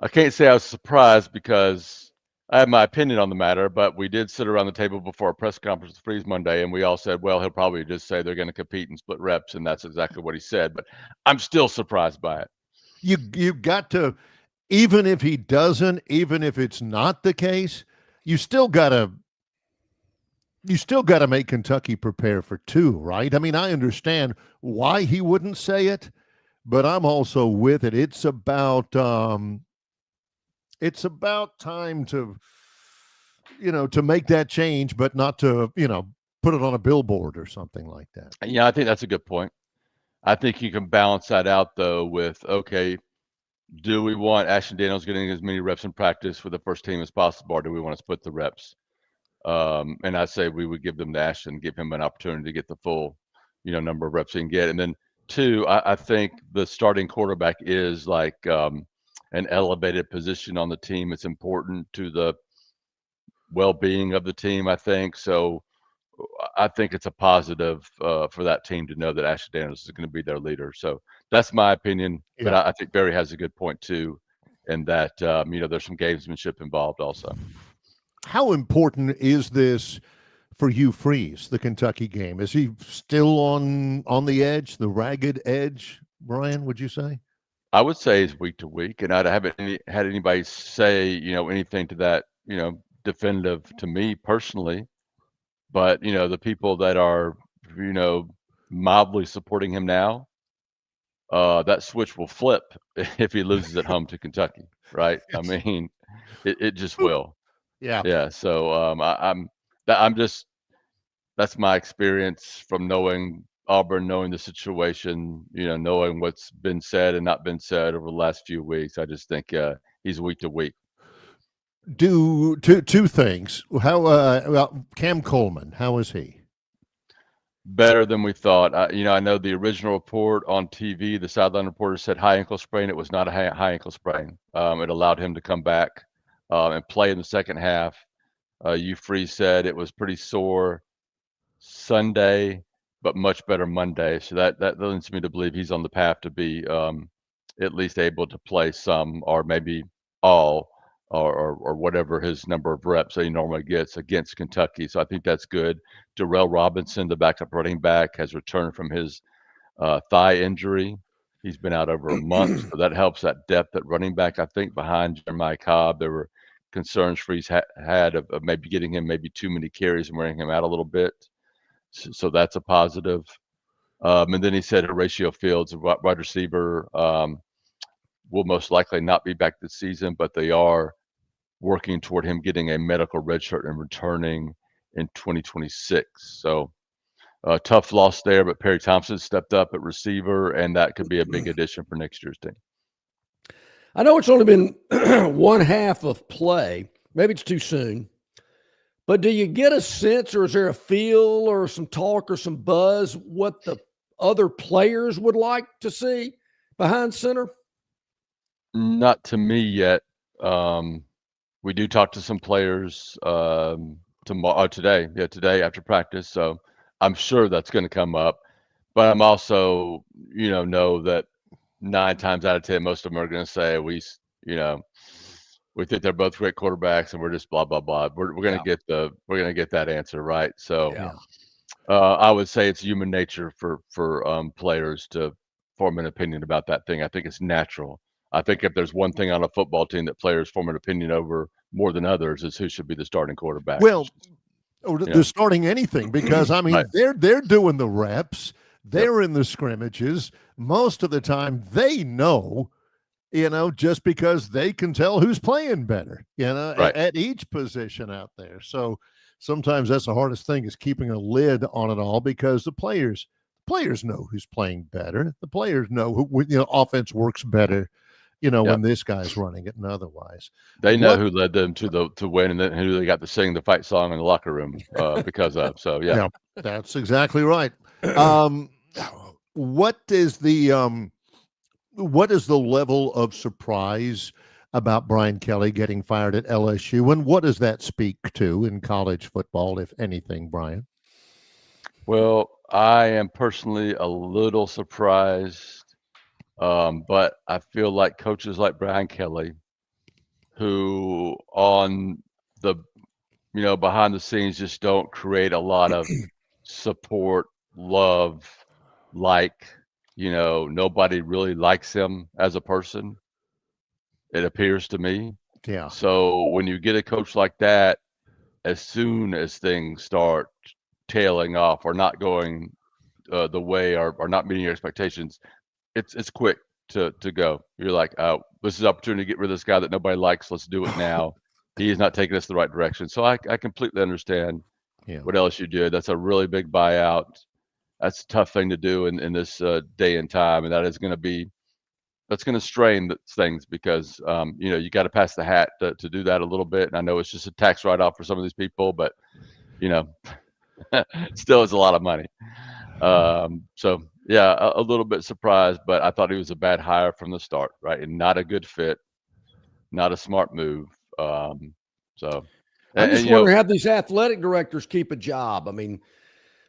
can't say I was surprised because I have my opinion on the matter, but we did sit around the table before a press conference with Freeze Monday, and we all said, well, he'll probably just say they're going to compete and split reps, and that's exactly what he said. But I'm still surprised by it.
You've got to, even if he doesn't, even if it's not the case, you still got to make Kentucky prepare for 2, right? I mean, I understand why he wouldn't say it, but I'm also with it. It's about time to, to make that change, but not to, put it on a billboard or something like that.
Yeah, I think that's a good point. I think you can balance that out, though, with, okay, do we want Ashton Daniels getting as many reps in practice for the first team as possible, or do we want to split the reps? And I say we would give them to Ashton, give him an opportunity to get the full, number of reps he can get. And then 2, I think the starting quarterback is like an elevated position on the team. It's important to the well-being of the team, I think. So I think it's a positive for that team to know that Ashton Daniels is going to be their leader. So that's my opinion. Yeah. But I think Barry has a good point, too, in that, there's some gamesmanship involved also.
How important is this for you, Freeze, the Kentucky game? Is he still on the edge, the ragged edge, Brian, would you say?
I would say he's week to week, and I haven't had anybody say, anything to that, definitive to me personally. But, the people that are, mildly supporting him now, that switch will flip if he loses at home to Kentucky, right? I mean, it just will.
Yeah.
Yeah. So that's my experience from knowing Auburn, knowing the situation, knowing what's been said and not been said over the last few weeks. I just think he's week to week.
Do two things. How Cam Coleman, how is he?
Better than we thought. I know the original report on TV, the sideline reporter said high ankle sprain. It was not a high ankle sprain. It allowed him to come back and play in the second half. Freeze said it was pretty sore Sunday, but much better Monday. So that leads me to believe he's on the path to be at least able to play some or maybe all or whatever his number of reps that he normally gets against Kentucky. So I think that's good. Darrell Robinson, the backup running back, has returned from his thigh injury. He's been out over a month, so that helps that depth at running back. I think behind Jeremiah Cobb, there were concerns Freeze had of maybe getting him maybe too many carries and wearing him out a little bit. So that's a positive. And then he said Horatio Fields, a wide receiver, will most likely not be back this season, but they are working toward him getting a medical redshirt and returning in 2026. So tough loss there, but Perry Thompson stepped up at receiver, and that could be a big addition for next year's team.
I know it's only been one half of play. Maybe it's too soon. But do you get a sense, or is there a feel or some talk or some buzz what the other players would like to see behind center?
Not to me yet. We do talk to some players tomorrow, today. Yeah, today after practice. So I'm sure that's going to come up. But I'm also, know that 9 times out of 10, most of them are going to say we think they're both great quarterbacks, and we're just blah blah blah. We're going to get that answer right. So I would say it's human nature for players to form an opinion about that thing. I think it's natural. I think if there's one thing on a football team that players form an opinion over more than others, is who should be the starting quarterback.
Well, or they're starting anything, because I mean
Right.
they're doing the reps, they're in the scrimmages. Most of the time they know, just because they can tell who's playing better,
Right.
at each position out there. So sometimes that's the hardest thing, is keeping a lid on it all, because the players know who's playing better. The players know who, offense works better, when this guy's running it and otherwise.
They know who led them to win, and then who they got to sing the fight song in the locker room because of. So yeah,
that's exactly right. What is the level of surprise about Brian Kelly getting fired at LSU, and what does that speak to in college football, if anything, Brian?
Well, I am personally a little surprised, but I feel like coaches like Brian Kelly, who on the behind the scenes just don't create a lot of support, love, nobody really likes him as a person, it appears to me.
Yeah.
So when you get a coach like that, as soon as things start tailing off or not going the way, or not meeting your expectations, it's quick to go. You're like, oh, this is an opportunity to get rid of this guy that nobody likes. Let's do it now. He is not taking us the right direction. So I completely understand what LSU did. That's a really big buyout. That's a tough thing to do in this day and time, and that's going to strain things, because you got to pass the hat to do that a little bit. And I know it's just a tax write-off for some of these people, but still is a lot of money. So yeah, a little bit surprised, but I thought he was a bad hire from the start, right? And not a good fit, not a smart move. So
I'm just wondering how these athletic directors keep a job. I mean,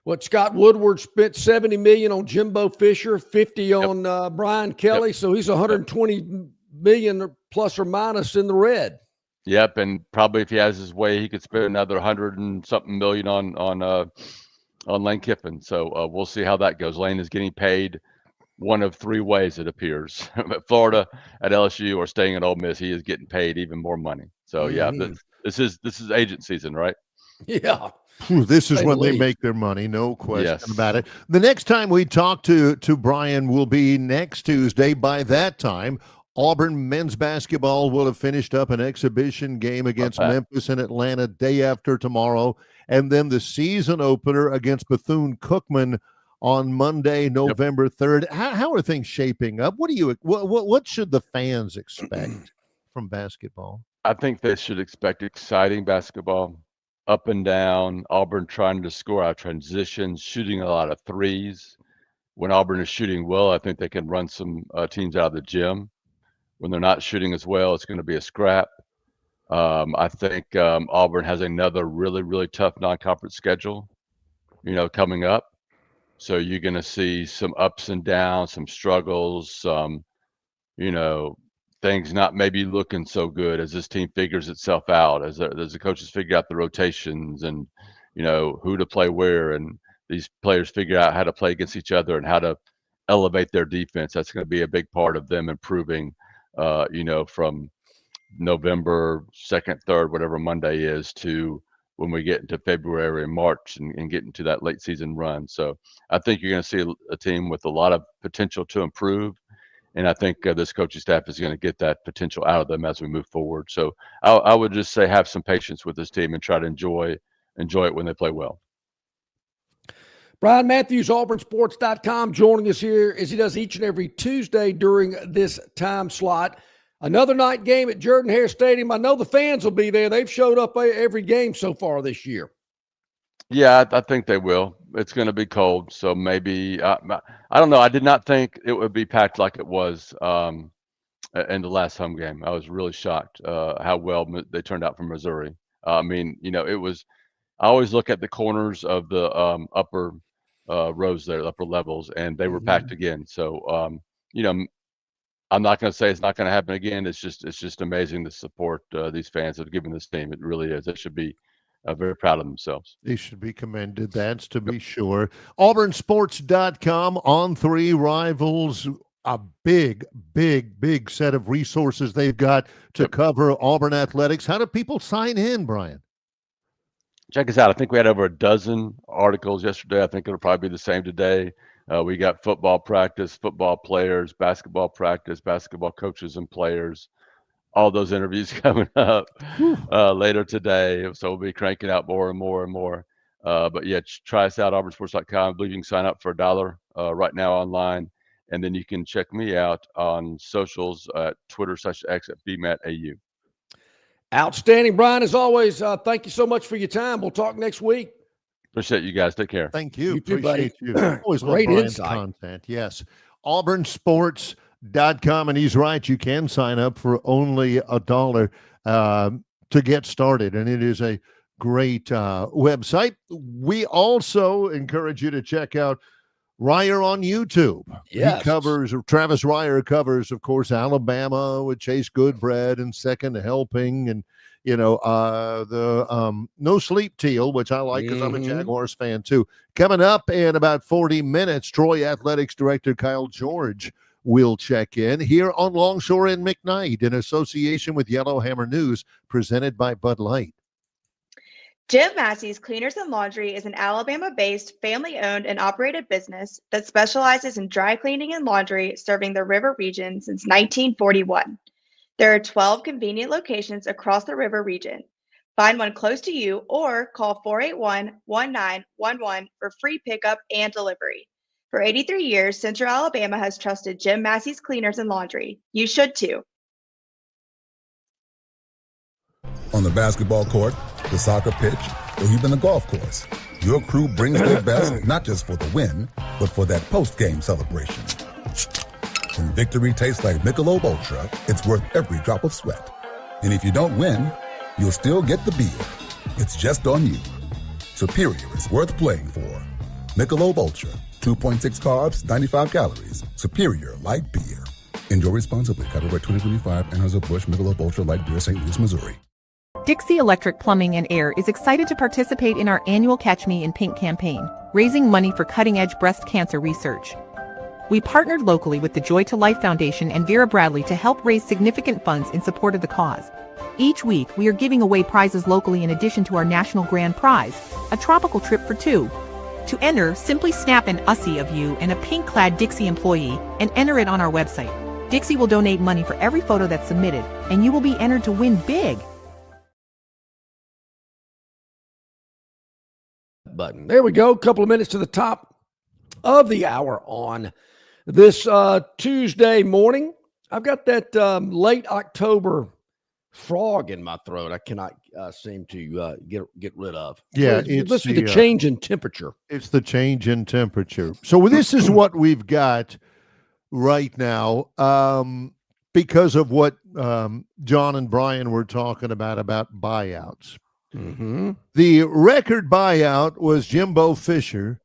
what Scott Woodward spent $70 million on Jimbo Fisher, 50 on Brian Kelly, so he's 120 million plus or minus in the red.
Yep, and probably if he has his way, he could spend another 100 and something million on Lane Kiffin. So we'll see how that goes. Lane is getting paid one of 3 ways, it appears. At Florida, at LSU, or staying at Ole Miss, he is getting paid even more money. So yeah, this is agent season, right?
Yeah.
This is when they make their money, no question about it. The next time we talk to Brian will be next Tuesday. By that time, Auburn men's basketball will have finished up an exhibition game against Memphis and Atlanta day after tomorrow, and then the season opener against Bethune-Cookman on Monday, November 3rd. How are things shaping up? What should the fans expect from basketball?
I think they should expect exciting basketball, up and down. Auburn trying to score out of transitions, shooting a lot of threes. When Auburn is shooting well, I think they can run some teams out of the gym. When they're not shooting as well, it's going to be a scrap. I think Auburn has another really, really tough non-conference schedule, coming up. So you're going to see some ups and downs, some struggles, some, things not maybe looking so good as this team figures itself out, as the coaches figure out the rotations and, who to play where, and these players figure out how to play against each other and how to elevate their defense. That's going to be a big part of them improving, from November 2nd, 3rd, whatever Monday is, to when we get into February and March and get into that late season run. So I think you're going to see a team with a lot of potential to improve. And I think this coaching staff is going to get that potential out of them as we move forward. So I would just say have some patience with this team and try to enjoy it when they play well.
Brian Matthews, auburnsports.com, joining us here as he does each and every Tuesday during this time slot. Another night game at Jordan-Hare Stadium. I know the fans will be there. They've showed up every game so far this year.
Yeah, I think they will. It's going to be cold, so maybe I don't know. I did not think it would be packed like it was in the last home game. I was really shocked how well they turned out from Missouri. I mean, it was. I always look at the corners of the upper rows there, upper levels, and they were packed again. So, I'm not going to say it's not going to happen again. It's just amazing the support these fans have given this team. It really is. They should be very proud of themselves.
They should be commended. That's to be sure. AuburnSports.com, On Three Rivals, a big set of resources they've got to cover Auburn athletics. How do people sign in, Brian?
Check us out. I think we had over a dozen articles yesterday. I think it'll probably be the same today. We got football practice, football players, basketball practice, basketball coaches and players. All those interviews coming up later today. So we'll be cranking out more and more and more. But yeah, try us out, auburnsports.com. I believe you can sign up for $1 right now online. And then you can check me out on socials at Twitter/X at BMATAU.
Outstanding, Brian, as always. Thank you so much for your time. We'll talk next week.
Appreciate you guys. Take care.
Thank you.
You too,
Appreciate
buddy.
you. Always love
Great
Brian's
insight.
content. Yes. AuburnSports.com. And he's right. You can sign up for only $1 to get started. And it is a great website. We also encourage you to check out Ryer on YouTube.
Yes.
Travis Ryer covers, of course, Alabama with Chase Goodbread and Second Helping, and the No Sleep Teal, which I like because I'm a Jaguars fan too. Coming up in about 40 minutes, Troy Athletics Director Kyle George will check in here on Longshore and McKnight in association with Yellowhammer News, presented by Bud Light.
Jim Massey's Cleaners and Laundry is an Alabama-based, family-owned and operated business that specializes in dry cleaning and laundry, serving the river region since 1941. There are 12 convenient locations across the river region. Find one close to you or call 481-1911 for free pickup and delivery. For 83 years, Central Alabama has trusted Jim Massey's Cleaners and Laundry. You should too.
On the basketball court, the soccer pitch, or even the golf course, your crew brings their best not just for the win, but for that post-game celebration. When victory tastes like Michelob Ultra, it's worth every drop of sweat. And if you don't win, you'll still get the beer. It's just on you. Superior is worth playing for. Michelob Ultra, 2.6 carbs, 95 calories. Superior light beer. Enjoy responsibly. Copyright 2025, Anheuser-Busch Michelob Ultra Light Beer, St. Louis, Missouri.
Dixie Electric Plumbing and Air is excited to participate in our annual Catch Me in Pink campaign, raising money for cutting-edge breast cancer research. We partnered locally with the Joy to Life Foundation and Vera Bradley to help raise significant funds in support of the cause. Each week, we are giving away prizes locally in addition to our national grand prize, a tropical trip for two. To enter, simply snap an Ussie of you and a pink-clad Dixie employee and enter it on our website. Dixie will donate money for every photo that's submitted, and you will be entered to win big.
Button. There we go. A couple of minutes to the top of the hour on this Tuesday morning. I've got that late October frog in my throat. I cannot seem to get rid of.
Yeah,
it's the change in temperature.
It's the change in temperature. So this is what we've got right now, because of what John and Brian were talking about buyouts.
Mm-hmm.
The record buyout was Jimbo Fisher,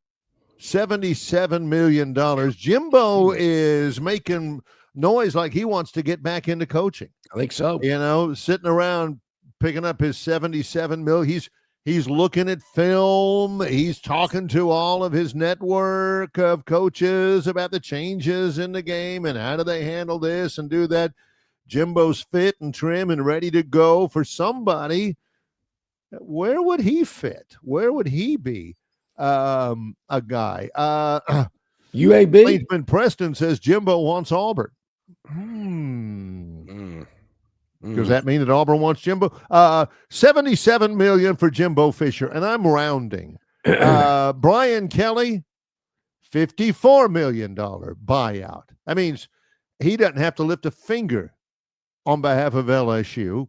$77 million. Jimbo is making noise like he wants to get back into coaching.
I think so.
Sitting around picking up his $77 million. He's looking at film. He's talking to all of his network of coaches about the changes in the game and how do they handle this and do that. Jimbo's fit and trim and ready to go for somebody. Where would he fit? Where would he be? A guy.
UAB?
Plainsman Preston says Jimbo wants Auburn. Does that mean that Auburn wants Jimbo? $77 million for Jimbo Fisher, and I'm rounding. Brian Kelly, $54 million buyout. That means he doesn't have to lift a finger on behalf of LSU.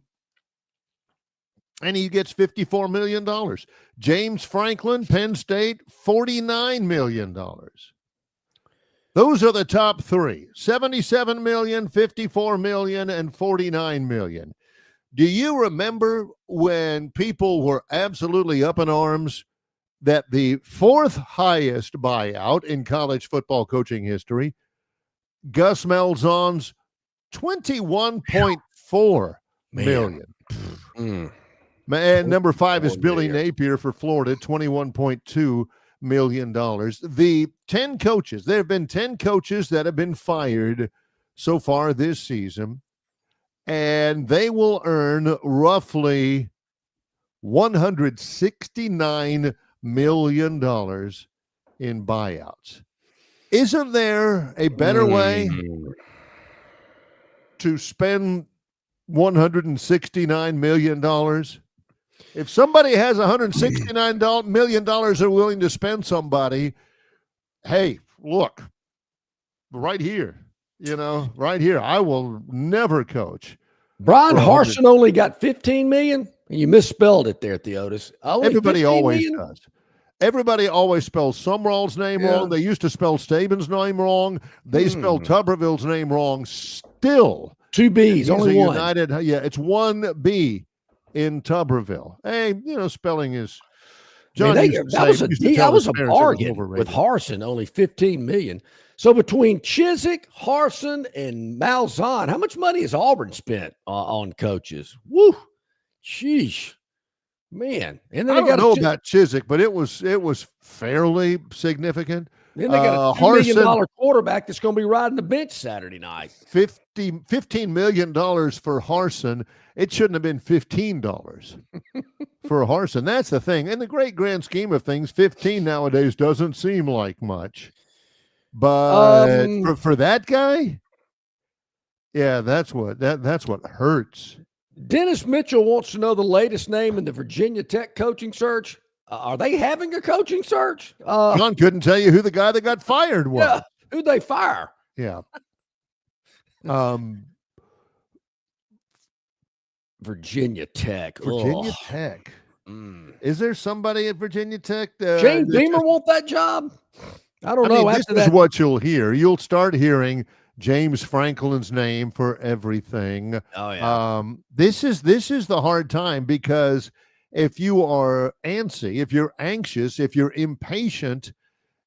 And he gets $54 million. James Franklin, Penn State, $49 million. Those are the top three: $77 million, $54 million, and $49 million. Do you remember when people were absolutely up in arms that the fourth highest buyout in college football coaching history, Gus Malzahn's $21.4 million. And number 5 is Billy Napier for Florida, $21.2 million. The 10 coaches, there have been 10 coaches that have been fired so far this season, and they will earn roughly $169 million in buyouts. Isn't there a better way to spend $169 million? If somebody has $169 million they're willing to spend somebody, hey, look, right here, right here, I will never coach.
Brian Harsin only got $15 million. You misspelled it there, Theotis.
Everybody always does. Everybody always spells Sumrall's name wrong. They used to spell Staben's name wrong. They spell Tuberville's name wrong. Still,
2 B's, only one.
It's 1 B in Tuberville. Hey, spelling is.
That was a bargain with Harsin, only $15 million. So between Chizik, Harsin, and Malzahn, how much money has Auburn spent on coaches? Woo, sheesh, man! And then
I don't know about Chizik, but it was fairly significant.
Then they got a $2 million quarterback that's going to be riding the bench Saturday night.
$15 million for Harsin. It shouldn't have been $15 for Harsin. That's the thing. In the great grand scheme of things, 15 nowadays doesn't seem like much. But for that guy, yeah, that's what hurts.
Dennis Mitchell wants to know the latest name in the Virginia Tech coaching search. Are they having a coaching search?
John couldn't tell you who the guy that got fired was.
Yeah, who'd they fire?
Yeah.
Virginia Tech.
Tech. Is there somebody at Virginia Tech?
Shane Beamer want that job? I don't know.
This is what you'll hear. You'll start hearing James Franklin's name for everything.
Oh yeah.
This is the hard time, because if you are antsy, if you're anxious, if you're impatient,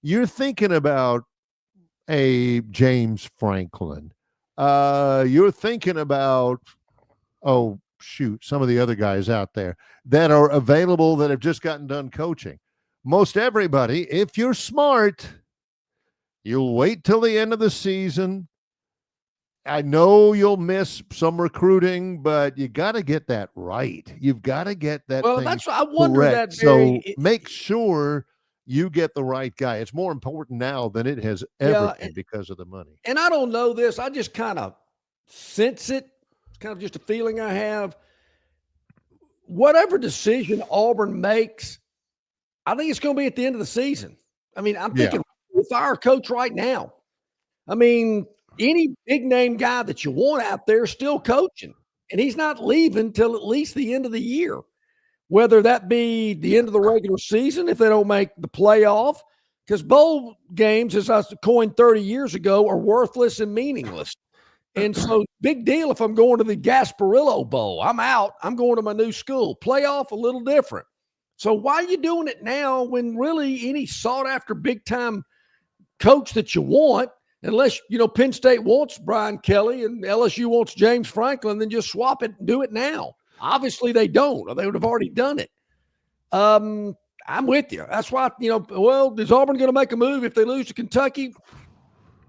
you're thinking about a James Franklin. You're thinking about, some of the other guys out there that are available that have just gotten done coaching. Most everybody, if you're smart, you'll wait till the end of the season. I know you'll miss some recruiting, but you got to get that right. You've got to get that thing
that's I wonder
correct.
That very,
so make sure you get the right guy. It's more important now than it has ever been because of the money.
And I don't know this. I just kind of sense it. It's kind of just a feeling I have. Whatever decision Auburn makes, I think it's going to be at the end of the season. I mean, I'm thinking we fire a coach right now. I mean, any big name guy that you want out there is still coaching, and he's not leaving till at least the end of the year, whether that be the end of the regular season if they don't make the playoff, because bowl games, as I coined 30 years ago, are worthless and meaningless. And so big deal if I'm going to the Gasparillo Bowl. I'm out. I'm going to my new school. Playoff, a little different. So why are you doing it now when really any sought-after big-time coach that you want, unless, Penn State wants Brian Kelly and LSU wants James Franklin, then just swap it and do it now. Obviously they don't, or they would have already done it. I'm with you. That's why, is Auburn going to make a move if they lose to Kentucky?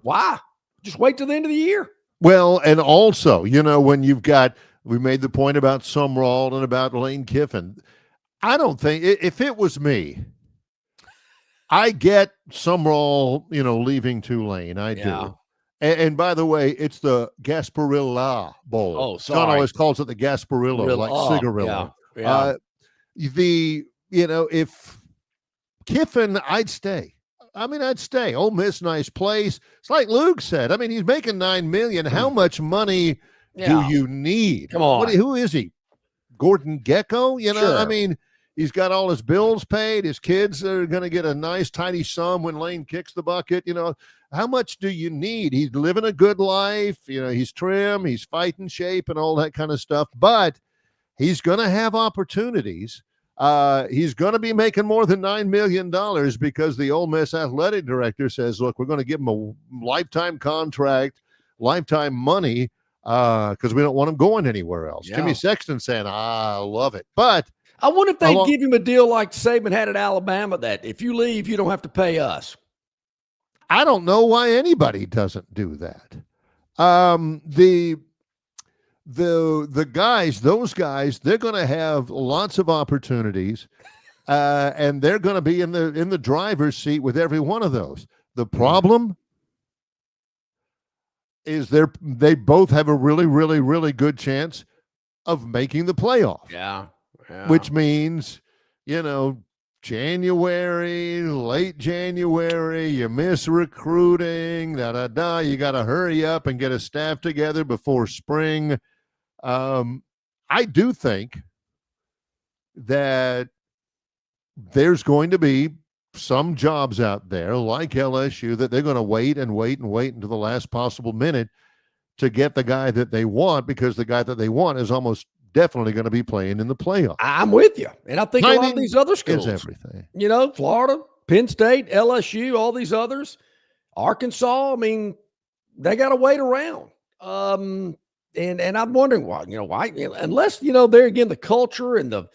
Why? Just wait till the end of the year.
Well, and also, when we made the point about Sumrall and about Lane Kiffin. I don't think, if it was me, I get Sumrall, leaving Tulane. I do. And by the way, it's the Gasparilla Bowl.
Oh, sorry.
John always calls it the Gasparillo, like cigarillo.
Yeah.
If Kiffin, I'd stay. I'd stay. Ole Miss, nice place. It's like Luke said. He's making $9 million. How much money do you need?
Come on.
Who is he? Gordon Gecko? You know, I mean, he's got all his bills paid. His kids are going to get a nice, tidy sum when Lane kicks the bucket. You know, how much do you need? He's living a good life. You know, he's trim, he's fighting shape and all that kind of stuff. But he's going to have opportunities. He's going to be making more than $9 million because the Ole Miss athletic director says, look, we're going to give him a lifetime contract, lifetime money, because we don't want him going anywhere else. Jimmy Sexton saying, I love it. But
I wonder if they'd give him a deal like Saban had at Alabama, that if you leave, you don't have to pay us.
I don't know why anybody doesn't do that. The guys, those guys, they're going to have lots of opportunities, and they're going to be in the driver's seat with every one of those. The problem is they both have a really, really, really good chance of making the playoff.
Yeah.
Which means, you know, January, late January, you miss recruiting, you got to hurry up and get a staff together before spring. I do think that there's going to be some jobs out there like LSU that they're going to wait until the last possible minute to get the guy that they want, because the guy that they want is almost definitely going to be playing in the playoffs.
I'm with you. And I think a lot of these other schools,
is everything.
You know, Florida, Penn State, LSU, all these others, Arkansas, I mean, they got to wait around. And I'm wondering why, unless, there again, the culture and the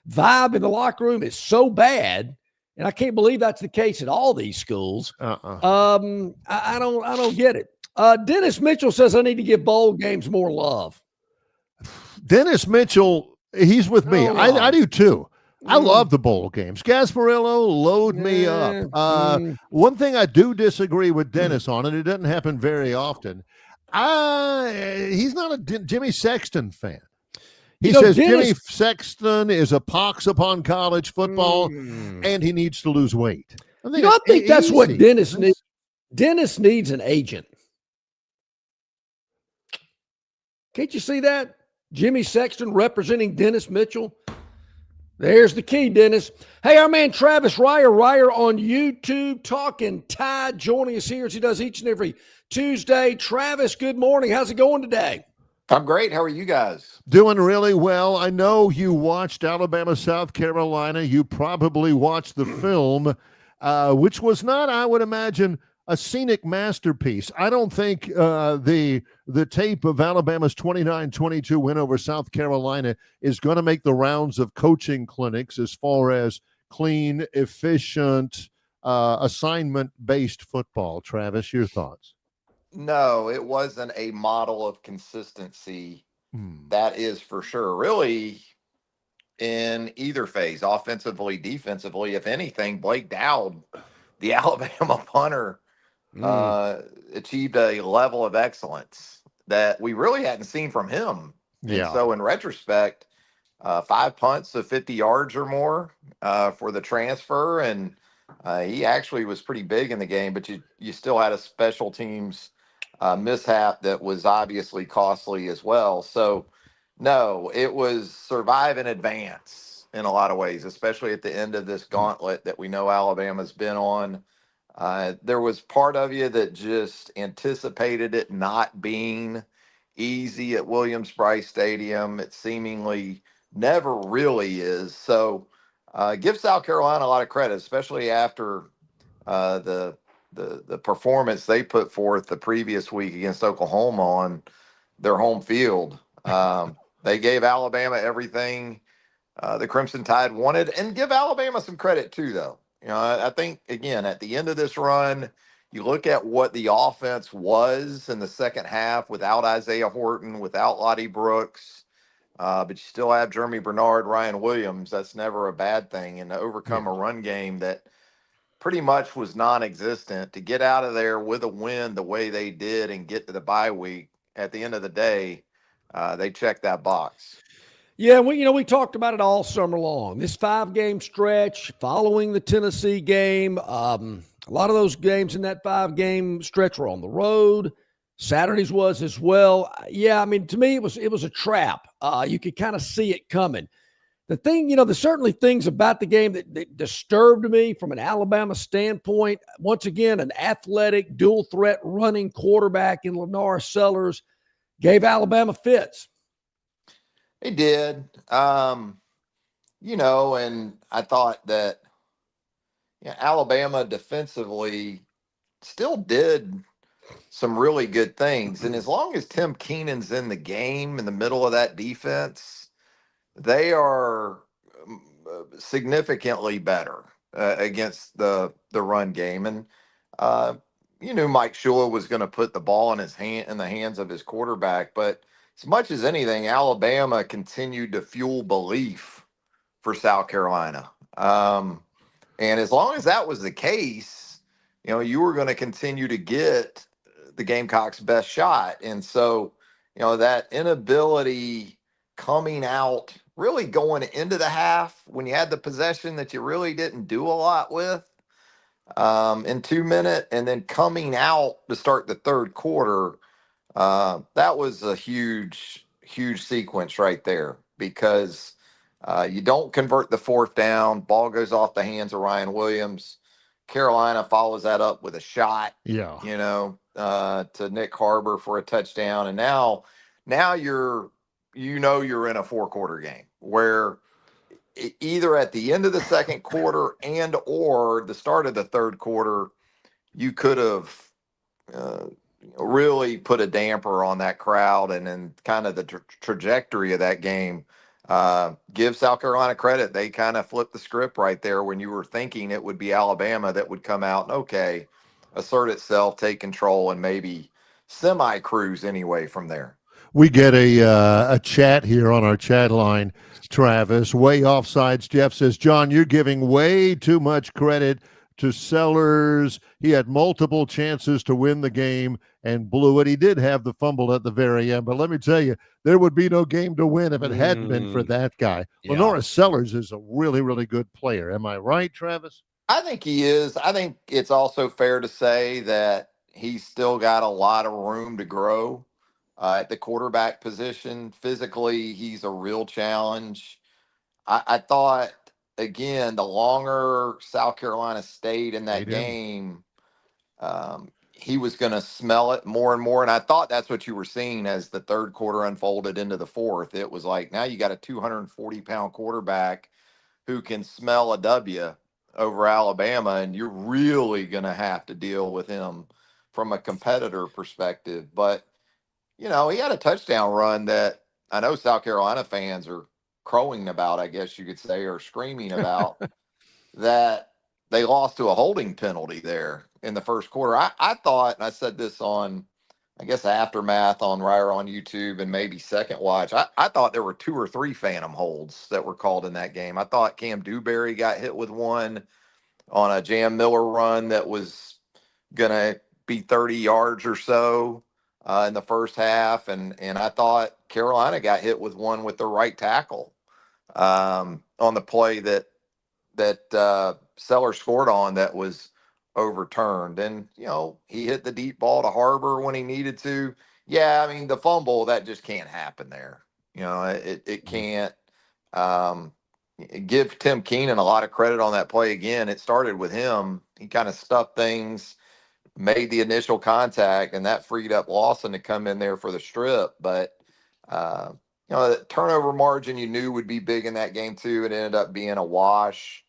vibe in the locker room is so bad, and I can't believe that's the case at all these schools. I don't get it. Dennis Mitchell says I need to give bowl games more love.
Dennis Mitchell, he's with me. I do too. I love the bowl games. Gasparillo, load me up. One thing I do disagree with Dennis on, and it doesn't happen very often, he's not a Jimmy Sexton fan. He says Jimmy Sexton is a pox upon college football, and he needs to lose weight.
I think that's what Dennis needs. Dennis needs an agent. Can't you see that? Jimmy Sexton representing Dennis Mitchell. There's the key, Dennis. Hey, our man Travis Ryer on YouTube, Talking Tide, joining us here as he does each and every Tuesday. Travis, good morning. How's it going today?
I'm great. How are you guys?
Doing really well. I know you watched Alabama, South Carolina. You probably watched the film, which was not, I would imagine, a scenic masterpiece. I don't think the tape of Alabama's 29-22 win over South Carolina is going to make the rounds of coaching clinics as far as clean, efficient, assignment-based football. Travis, your thoughts?
No, it wasn't a model of consistency. That is for sure. Really, in either phase, offensively, defensively, if anything, Blake Dowd, the Alabama punter, achieved a level of excellence that we really hadn't seen from him. Yeah. And so in retrospect, 5 punts of 50 yards or more for the transfer. And he actually was pretty big in the game, but you still had a special teams mishap that was obviously costly as well. So no, it was survive and advance in a lot of ways, especially at the end of this gauntlet that we know Alabama's been on. There was part of you that just anticipated it not being easy at Williams-Brice Stadium. It seemingly never really is. So give South Carolina a lot of credit, especially after the performance they put forth the previous week against Oklahoma on their home field. They gave Alabama everything the Crimson Tide wanted, and give Alabama some credit too, though. I think, again, at the end of this run, you look at what the offense was in the second half without Isaiah Horton, without Lottie Brooks, but you still have Jeremy Bernard, Ryan Williams. That's never a bad thing. And to overcome a run game that pretty much was non-existent, to get out of there with a win the way they did and get to the bye week, at the end of the day, they checked that box.
Yeah, we talked about it all summer long. This 5-game stretch following the Tennessee game, a lot of those games in that 5-game stretch were on the road. Saturdays was as well. Yeah, I mean, to me, it was a trap. You could kind of see it coming. The thing, there's certainly things about the game that disturbed me from an Alabama standpoint. Once again, an athletic, dual threat running quarterback in Lennar Sellers gave Alabama fits.
He did. And I thought that Alabama defensively still did some really good things. And as long as Tim Keenan's in the game in the middle of that defense, they are significantly better against the run game. And you knew Mike Shula was going to put the ball in the hands of his quarterback, but as much as anything, Alabama continued to fuel belief for South Carolina. And as long as that was the case, you were going to continue to get the Gamecocks' best shot. And so, that inability coming out, really going into the half when you had the possession that you really didn't do a lot with in 2 minutes, and then coming out to start the third quarter, that was a huge sequence right there, because you don't convert the fourth down, ball goes off the hands of Ryan Williams. Carolina follows that up with a shot, to Nick Harbor for a touchdown. And now you're in a 4-quarter game where either at the end of the second quarter and or the start of the third quarter, you could have really put a damper on that crowd and then kind of the trajectory of that game. Give South Carolina credit. They kind of flipped the script right there when you were thinking it would be Alabama that would come out and, assert itself, take control, and maybe semi-cruise anyway from there.
We get a chat here on our chat line, Travis. Way offsides. Jeff says, John, you're giving way too much credit to Sellers. He had multiple chances to win the game and blew it. He did have the fumble at the very end, but let me tell you, there would be no game to win if it hadn't been for that guy. Yeah. Lenora Sellers is a really, really good player. Am I right, Travis?
I think he is. I think it's also fair to say that he's still got a lot of room to grow at the quarterback position. Physically, he's a real challenge. I thought, again, the longer South Carolina stayed in that game, he was going to smell it more and more. And I thought that's what you were seeing as the third quarter unfolded into the fourth. It was like, now you got a 240-pound quarterback who can smell a W over Alabama, and you're really going to have to deal with him from a competitor perspective. But, he had a touchdown run that I know South Carolina fans are crowing about, I guess you could say, or screaming about, that they lost to a holding penalty there in the first quarter. I thought, and I said this on, I guess, Aftermath on YouTube and maybe Second Watch, I thought there were 2 or 3 phantom holds that were called in that game. I thought Cam Dewberry got hit with one on a Jam Miller run that was going to be 30 yards or so in the first half. And I thought Carolina got hit with one with the right tackle on the play that Seller scored on that was overturned. And, he hit the deep ball to Harbor when he needed to. Yeah, I mean, the fumble, that just can't happen there. It can't. Give Tim Keenan a lot of credit on that play again. It started with him. He kind of stuffed things, made the initial contact, and that freed up Lawson to come in there for the strip. But, the turnover margin you knew would be big in that game too. It ended up being a wash.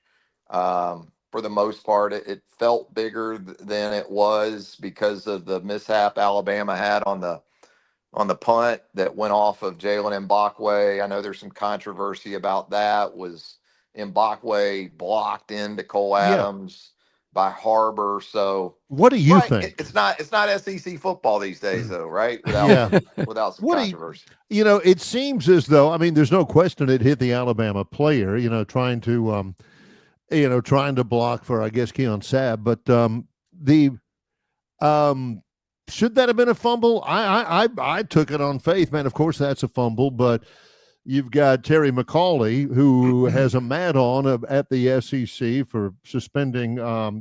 For the most part, it felt bigger than it was because of the mishap Alabama had on the punt that went off of Jalen Mbakwe. I know there's some controversy about that. Was Mbakwe blocked into Cole Adams by Harbor? So
what do you think?
It's not SEC football these days, though, right? Without some controversy.
It seems as though, I mean, there's no question it hit the Alabama player, trying to block for, I guess, Keon Sabb. But should that have been a fumble? I took it on faith, man. Of course, that's a fumble, but you've got Terry McCauley, who has a mat on at the SEC for suspending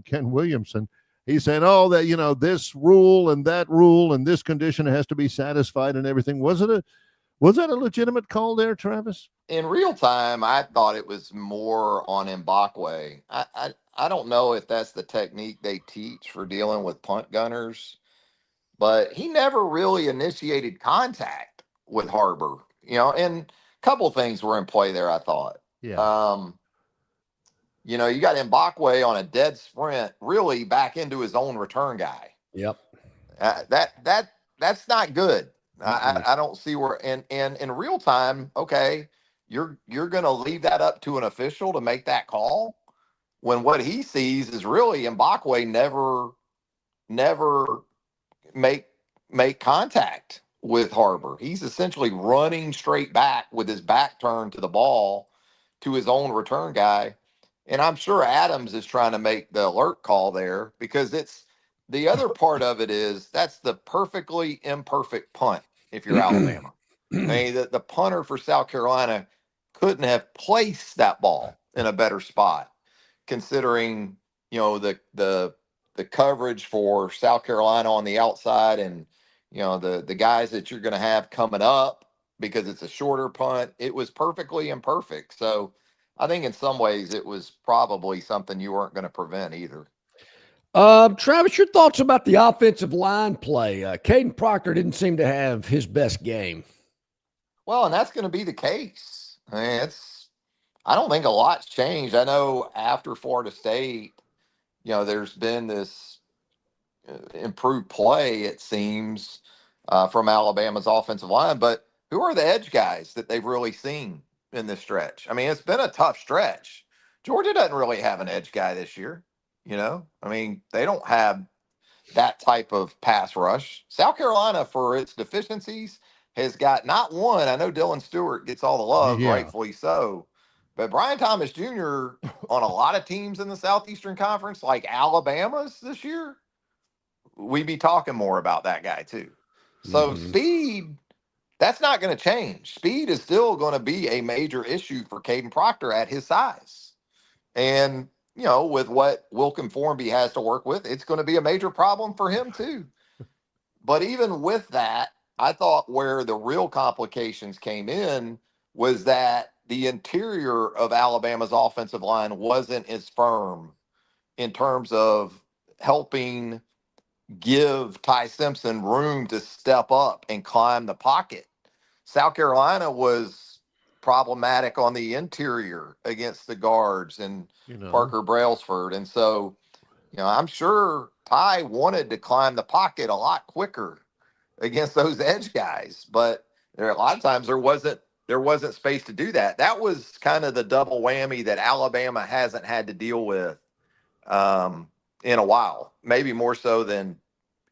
Ken Williamson. he's saying, oh, that, this rule and that rule and this condition has to be satisfied and everything. Was that a legitimate call there, Travis?
In real time, I thought it was more on Mbakwe. I don't know if that's the technique they teach for dealing with punt gunners, but he never really initiated contact with Harbor, and a couple things were in play there, I thought.
Yeah.
You got Mbakwe on a dead sprint, really back into his own return guy.
Yep.
That's not good. I don't see where, and in real time, okay, you're going to leave that up to an official to make that call when what he sees is really Mbakwe never make contact with Harbor. He's essentially running straight back with his back turned to the ball to his own return guy. And I'm sure Adams is trying to make the alert call there, because it's the other part of it is that's the perfectly imperfect punt if you're Alabama. I mean, the punter for South Carolina couldn't have placed that ball in a better spot, considering, the coverage for South Carolina on the outside and, the guys that you're going to have coming up, because it's a shorter punt. It was perfectly imperfect. So I think in some ways it was probably something you weren't going to prevent either.
Travis, your thoughts about the offensive line play? Caden Proctor didn't seem to have his best game.
Well, and that's going to be the case. I mean, I don't think a lot's changed. I know after Florida State, there's been this improved play, it seems, from Alabama's offensive line. But who are the edge guys that they've really seen in this stretch? I mean, it's been a tough stretch. Georgia doesn't really have an edge guy this year. I mean, they don't have that type of pass rush. South Carolina, for its deficiencies, has got not one. I know Dylan Stewart gets all the love, rightfully so. But Brian Thomas Jr. on a lot of teams in the Southeastern Conference, like Alabama's this year, we'd be talking more about that guy too. So speed, that's not going to change. Speed is still going to be a major issue for Caden Proctor at his size. And, with what Wilkin Formby has to work with, it's going to be a major problem for him too. But even with that, I thought where the real complications came in was that the interior of Alabama's offensive line wasn't as firm in terms of helping give Ty Simpson room to step up and climb the pocket. South Carolina was problematic on the interior against the guards and Parker Brailsford. And so, I'm sure Ty wanted to climb the pocket a lot quicker against those edge guys, but a lot of times there wasn't space to do that. That was kind of the double whammy that Alabama hasn't had to deal with in a while, maybe more so than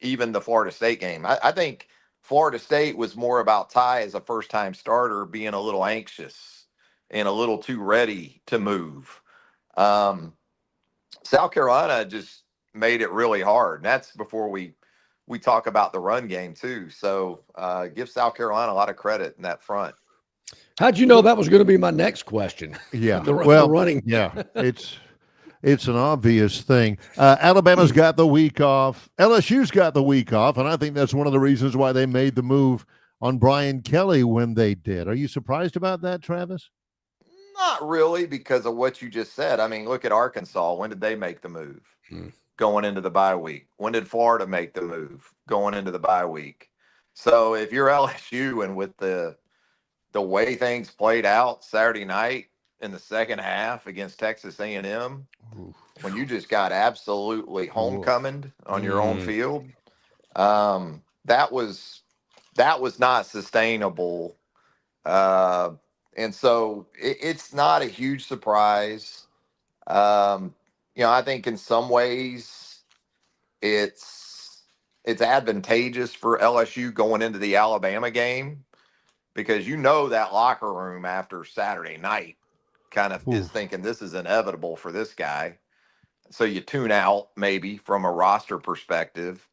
even the Florida State game. I think Florida State was more about Ty as a first-time starter being a little anxious and a little too ready to move. South Carolina just made it really hard. And that's before we talk about the run game too. So give South Carolina a lot of credit in that front.
How'd you know that was going to be my next question?
Yeah.
the running.
Yeah. It's an obvious thing. Alabama's got the week off. LSU's got the week off. And I think that's one of the reasons why they made the move on Brian Kelly when they did. Are you surprised about that, Travis?
Not really, because of what you just said. I mean, look at Arkansas. When did they make the move? Going into the bye week. When did Florida make the move? Going into the bye week. So if you're LSU and with the way things played out Saturday night in the second half against Texas A&M, when you just got absolutely homecoming on your own field, that was not sustainable. And so it's not a huge surprise. I think in some ways it's advantageous for LSU going into the Alabama game, because that locker room after Saturday night kind of is thinking this is inevitable for this guy. So you tune out maybe from a roster perspective.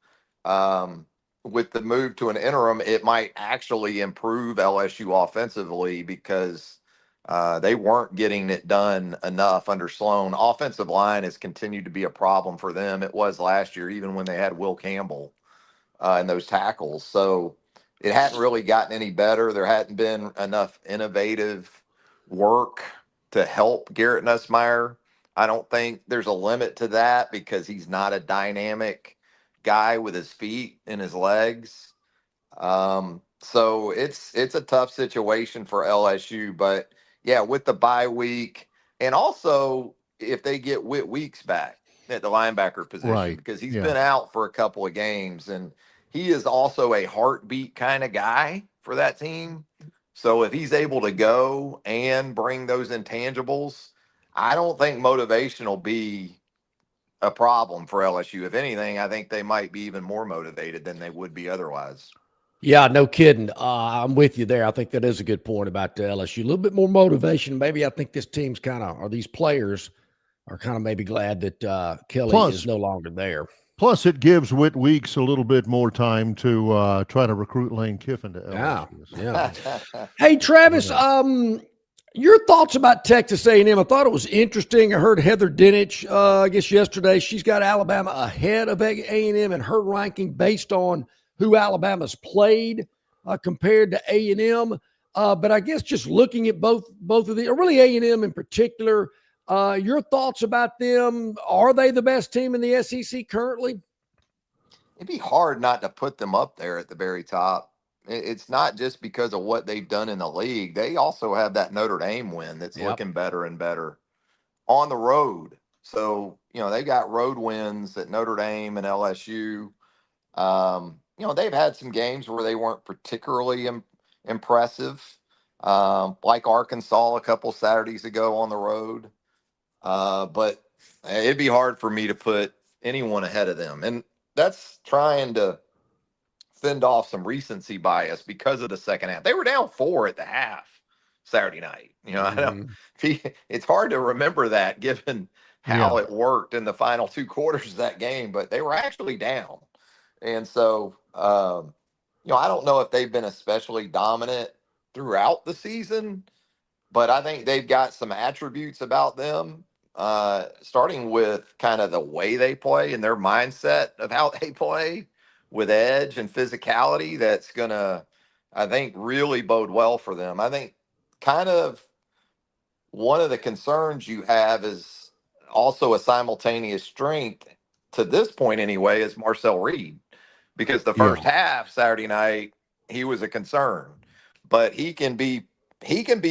With the move to an interim, it might actually improve LSU offensively, because They weren't getting it done enough under Sloan. Offensive line has continued to be a problem for them. It was last year, even when they had Will Campbell and those tackles. So it hadn't really gotten any better. There hadn't been enough innovative work to help Garrett Nussmeier. I don't think there's a limit to that because he's not a dynamic guy with his feet and his legs. So it's a tough situation for LSU, but yeah, with the bye week, and also if they get Whit Weeks back at the linebacker position,
Right.
because he's been out for a couple of games, and he is also a heartbeat kind of guy for that team. So if he's able to go and bring those intangibles, I don't think motivation will be a problem for LSU. If anything, I think they might be even more motivated than they would be otherwise.
Yeah, no kidding. I'm with you there. I think that is a good point about the LSU. A little bit more motivation. Maybe I think this team's or these players are kind of maybe glad that Kelly is no longer there.
Plus, it gives Whit Weeks a little bit more time to try to recruit Lane Kiffin to LSU.
Yeah. Hey, Travis, your thoughts about Texas A&M? I thought it was interesting. I heard Heather Dinich, I guess yesterday, she's got Alabama ahead of A&M in her ranking based on who Alabama's played compared to A&M. But I guess just looking at both of the, or really A&M in particular, your thoughts about them? Are they the best team in the SEC currently?
It'd be hard not to put them up there at the very top. It's not just because of what they've done in the league. They also have that Notre Dame win that's looking better and better on the road. So, they got road wins at Notre Dame and LSU. They've had some games where they weren't particularly impressive, like Arkansas a couple Saturdays ago on the road. But it'd be hard for me to put anyone ahead of them. And that's trying to fend off some recency bias because of the second half. They were down 4 at the half Saturday night. It's hard to remember that given how it worked in the final 2 quarters of that game, but they were actually down. And so, I don't know if they've been especially dominant throughout the season, but I think they've got some attributes about them, starting with kind of the way they play and their mindset of how they play with edge and physicality. That's going to, I think, really bode well for them. I think kind of one of the concerns you have is also a simultaneous strength to this point anyway, is Marcel Reed. Because the first half Saturday night, he was a concern, but he can be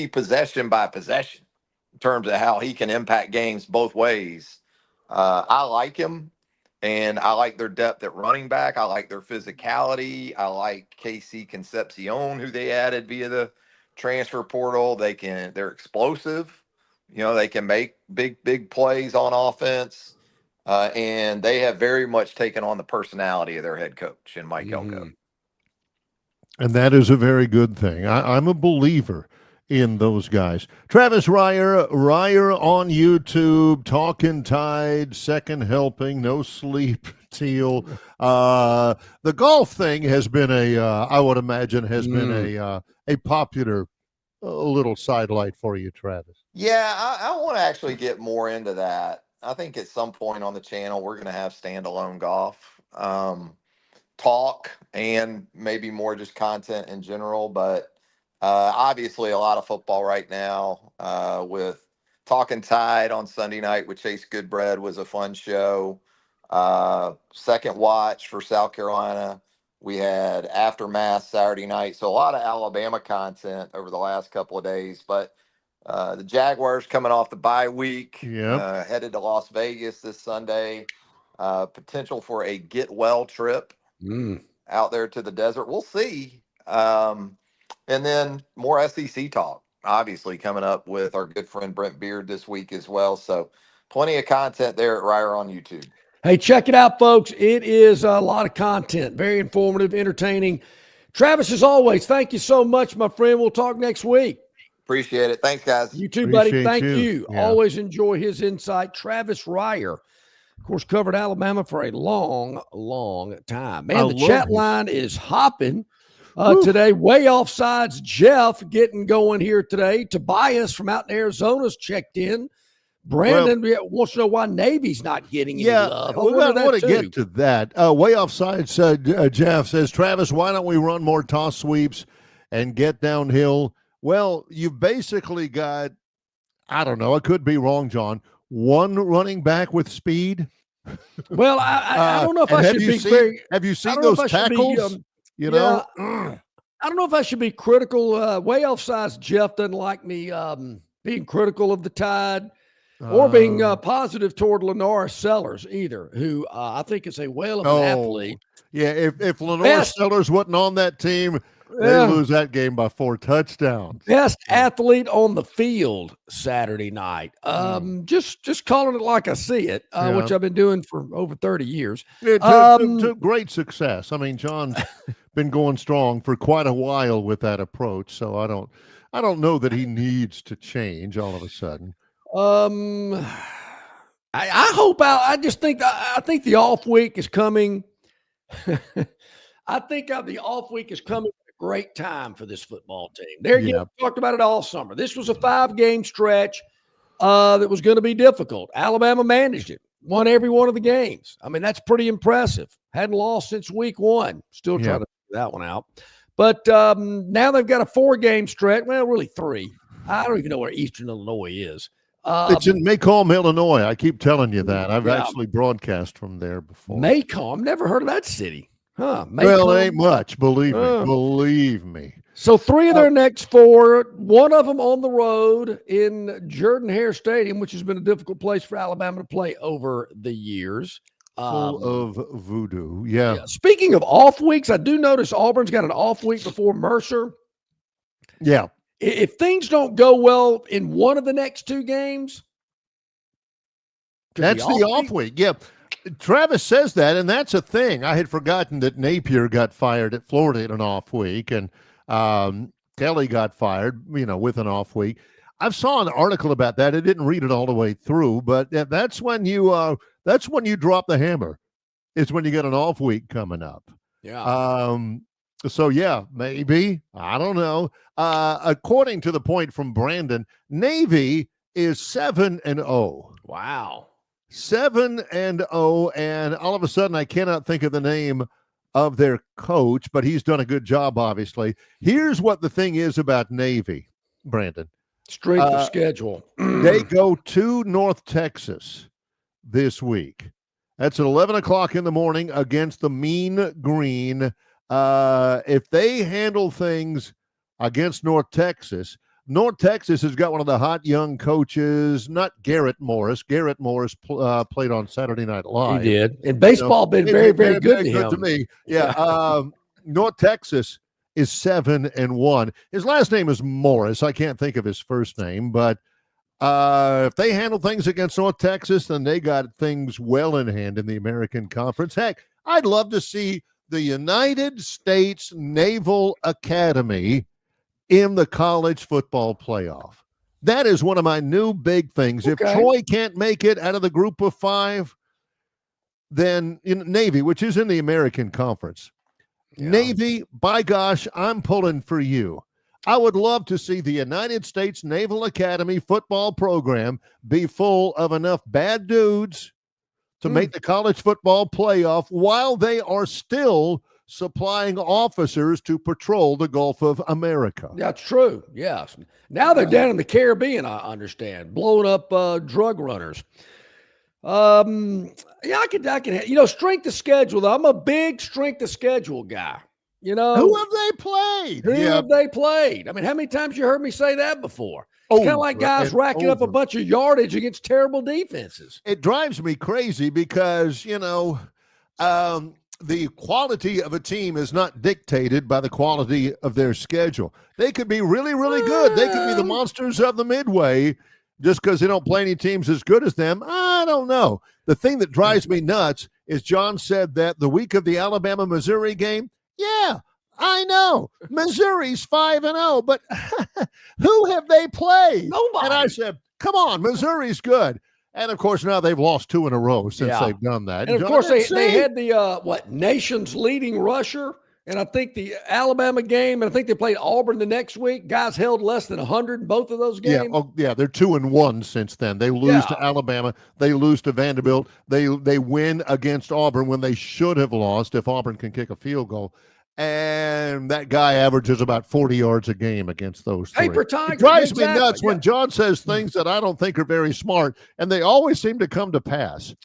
possession by possession in terms of how he can impact games both ways. I like him, and I like their depth at running back. I like their physicality. I like KC Concepcion, who they added via the transfer portal. They're explosive. They can make big plays on offense. And they have very much taken on the personality of their head coach in Mike Elko.
And that is a very good thing. I'm a believer in those guys. Travis Reier on YouTube, Talking Tide, second helping, no sleep, Teal. The golf thing has been I would imagine, been a popular little sidelight for you, Travis.
Yeah, I want to actually get more into that. I think at some point on the channel, we're going to have standalone golf talk and maybe more just content in general. But obviously a lot of football right now with Talking Tide on Sunday night with Chase Goodbread was a fun show. Second watch for South Carolina. We had Aftermath Saturday night. So a lot of Alabama content over the last couple of days. But the Jaguars coming off the bye week, headed to Las Vegas this Sunday. Potential for a get well trip out there to the desert. We'll see. And then more SEC talk, obviously, coming up with our good friend Brent Beard this week as well. So plenty of content there at Reier on YouTube.
Hey, check it out, folks. It is a lot of content. Very informative, entertaining. Travis, as always, thank you so much, my friend. We'll talk next week.
Appreciate it. Thanks, guys.
You too, buddy. Thank you. Always enjoy his insight. Travis Reier, of course, covered Alabama for a long, long time. Man, the chat line is hopping. Today, way offsides. Jeff getting going here today. Tobias from out in Arizona's checked in. Brandon wants to know why Navy's not getting any love.
We want to get to that. Way offsides, Jeff says, Travis, why don't we run more toss sweeps and get downhill? Well, you've basically got, I don't know, I could be wrong, John, one running back with speed.
Well, I don't know if I should be very.
Have you seen those tackles? I
don't know if I should be critical. Way offsides. Jeff doesn't like me being critical of the Tide or being positive toward Lenore Sellers either, who I think is a whale of an athlete.
Yeah, if Lenore Sellers wasn't on that team, they lose that game by 4 touchdowns.
Best athlete on the field Saturday night. Just calling it like I see it, which I've been doing for over 30 years.
To great success. I mean, John's been going strong for quite a while with that approach, so I don't know that he needs to change all of a sudden.
I hope I think the off week is coming. I think the off week is coming at a great time for this football team. We talked about it all summer. This was a 5-game stretch that was going to be difficult. Alabama managed it, won every one of the games. I mean, that's pretty impressive. Hadn't lost since week 1. Still trying to figure that one out. But now they've got a 4-game stretch. Well, really 3. I don't even know where Eastern Illinois is.
It's in Macomb, Illinois. I keep telling you that. I've actually broadcast from there before.
Macomb? Never heard of that city. Huh? Macomb?
Well, it ain't much. Believe me.
So 3 of their next 4, one of them on the road in Jordan-Hare Stadium, which has been a difficult place for Alabama to play over the years.
Full of voodoo. Yeah.
Speaking of off weeks, I do notice Auburn's got an off week before Mercer.
Yeah.
If things don't go well in one of the next 2 games,
that's the off week. Yeah. Travis says that, and that's a thing. I had forgotten that Napier got fired at Florida in an off week, and Kelly got fired, with an off week. I saw an article about that. I didn't read it all the way through, but that's when you drop the hammer. Is when you get an off week coming up.
Yeah.
So maybe, I don't know. According to the point from Brandon, Navy is 7-0.
Wow.
7-0, and all of a sudden I cannot think of the name of their coach, but he's done a good job, obviously. Here's what the thing is about Navy, Brandon.
Strength of schedule.
They go to North Texas this week. That's at 11 o'clock in the morning against the Mean Green. If they handle things against North Texas has got one of the hot young coaches, not Garrett Morris. Garrett Morris played on Saturday Night Live.
He did. And baseball been very, very good to him.
To me. Yeah. North Texas is 7-1. His last name is Morris. I can't think of his first name, but if they handle things against North Texas, then they got things well in hand in the American Conference. Heck, I'd love to see the United States Naval Academy in the college football playoff. That is one of my new big things. Okay. If Troy can't make it out of the group of 5, then Navy, which is in the American Conference. Yeah. Navy, by gosh, I'm pulling for you. I would love to see the United States Naval Academy football program be full of enough bad dudes to make the college football playoff while they are still supplying officers to patrol the Gulf of America.
That's true. Yes. Now they're down in the Caribbean, I understand, blowing up drug runners. I can. Strength of schedule, though. I'm a big strength of schedule guy.
Who have they played?
Who have they played? I mean, how many times you heard me say that before? It's kind of like guys racking up a bunch of yardage against terrible defenses.
It drives me crazy because, the quality of a team is not dictated by the quality of their schedule. They could be really, really good. They could be the monsters of the Midway just because they don't play any teams as good as them. I don't know. The thing that drives me nuts is John said that the week of the Alabama-Missouri game, yeah, I know. Missouri's 5-0, but who have they played?
Nobody.
And I said, come on, Missouri's good. And, of course, now they've lost 2 in a row since they've done that.
And, of course, they had the, nation's leading rusher And I think the Alabama game, and I think they played Auburn the next week. Guys held less than 100 in both of those games.
Yeah, they're 2-1 since then. They lose to Alabama. They lose to Vanderbilt. They win against Auburn when they should have lost if Auburn can kick a field goal. And that guy averages about 40 yards a game against those three.
Paper tiger.
It drives me nuts when John says things that I don't think are very smart, and they always seem to come to pass.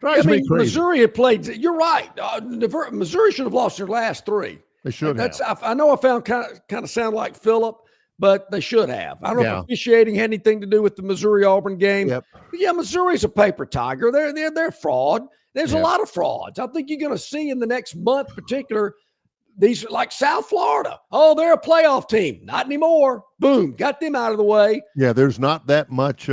Drives me crazy.
Missouri had played. You're right. Missouri should have lost their last three.
They should have.
I know I found kind of sound like Phillip, but they should have. I don't know if officiating had anything to do with the Missouri-Auburn game.
Yep.
But yeah, Missouri's a paper tiger. They're fraud. There's a lot of frauds. I think you're going to see in the next month, particular, these like South Florida. Oh, they're a playoff team. Not anymore. Boom, got them out of the way.
Yeah, there's not that much.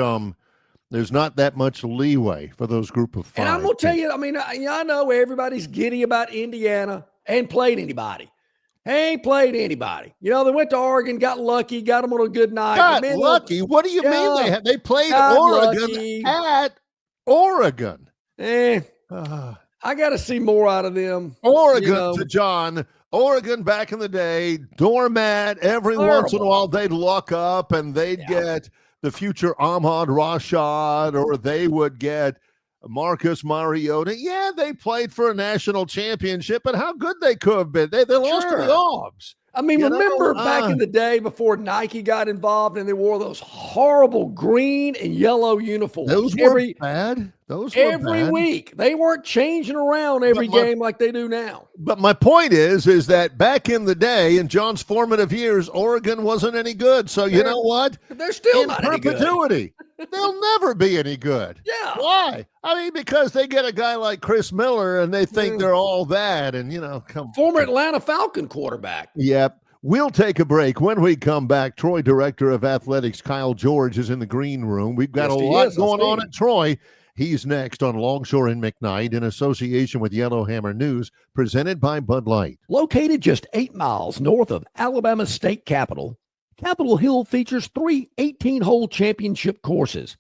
There's not that much leeway for those group of five.
And I'm going to tell you, I mean, I know everybody's giddy about Indiana. Ain't played anybody. They went to Oregon, got lucky, got them on a good night.
Got lucky? What do you mean? They played Oregon at Oregon.
I got to see more out of them.
Oregon to John. Oregon back in the day, doormat. Every once in a while, they'd lock up and they'd get the future Ahmad Rashad, or they would get Marcus Mariota. Yeah, they played for a national championship, but how good they could have been. They lost to the Dogs.
I mean, remember back in the day before Nike got involved and they wore those horrible green and yellow uniforms.
Those were bad.
Every week. They weren't changing around every game like they do now.
But my point is that back in the day, in John's formative years, Oregon wasn't any good. So you know what?
They're still
in
not any good.
perpetuity. They'll never be any good.
Yeah.
Why? I mean, because they get a guy like Chris Miller and they think they're all that. And,
former Atlanta Falcon quarterback.
Yep. We'll take a break. When we come back, Troy Director of Athletics Kyle George is in the green room. We've got a lot going on at Troy. He's next on Longshore and McKnight in association with Yellowhammer News, presented by Bud Light.
Located just 8 miles north of Alabama's state capital, Capitol Hill features 3 18-hole championship courses.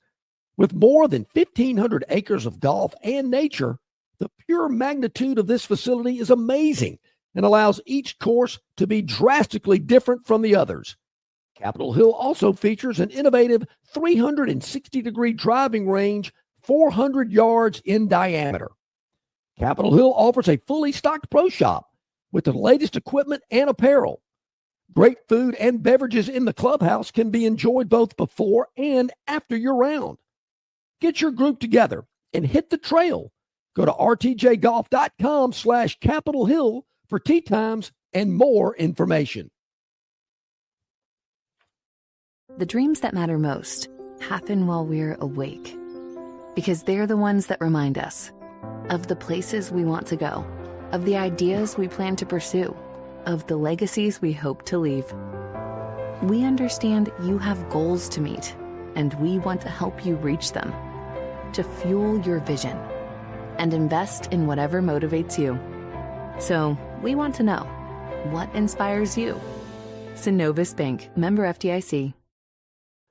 With more than 1,500 acres of golf and nature, the pure magnitude of this facility is amazing and allows each course to be drastically different from the others. Capitol Hill also features an innovative 360-degree driving range 400 yards in diameter. Capitol Hill offers a fully stocked pro shop with the latest equipment and apparel. Great food and beverages in the clubhouse can be enjoyed both before and after your round. Get your group together and hit the trail. Go to rtjgolf.com/Capitol Hill for tee times and more information.
The dreams that matter most happen while we're awake, because they're the ones that remind us of the places we want to go, of the ideas we plan to pursue, of the legacies we hope to leave. We understand you have goals to meet, and we want to help you reach them, to fuel your vision and invest in whatever motivates you. So we want to know, what inspires you? Synovus Bank, member FDIC.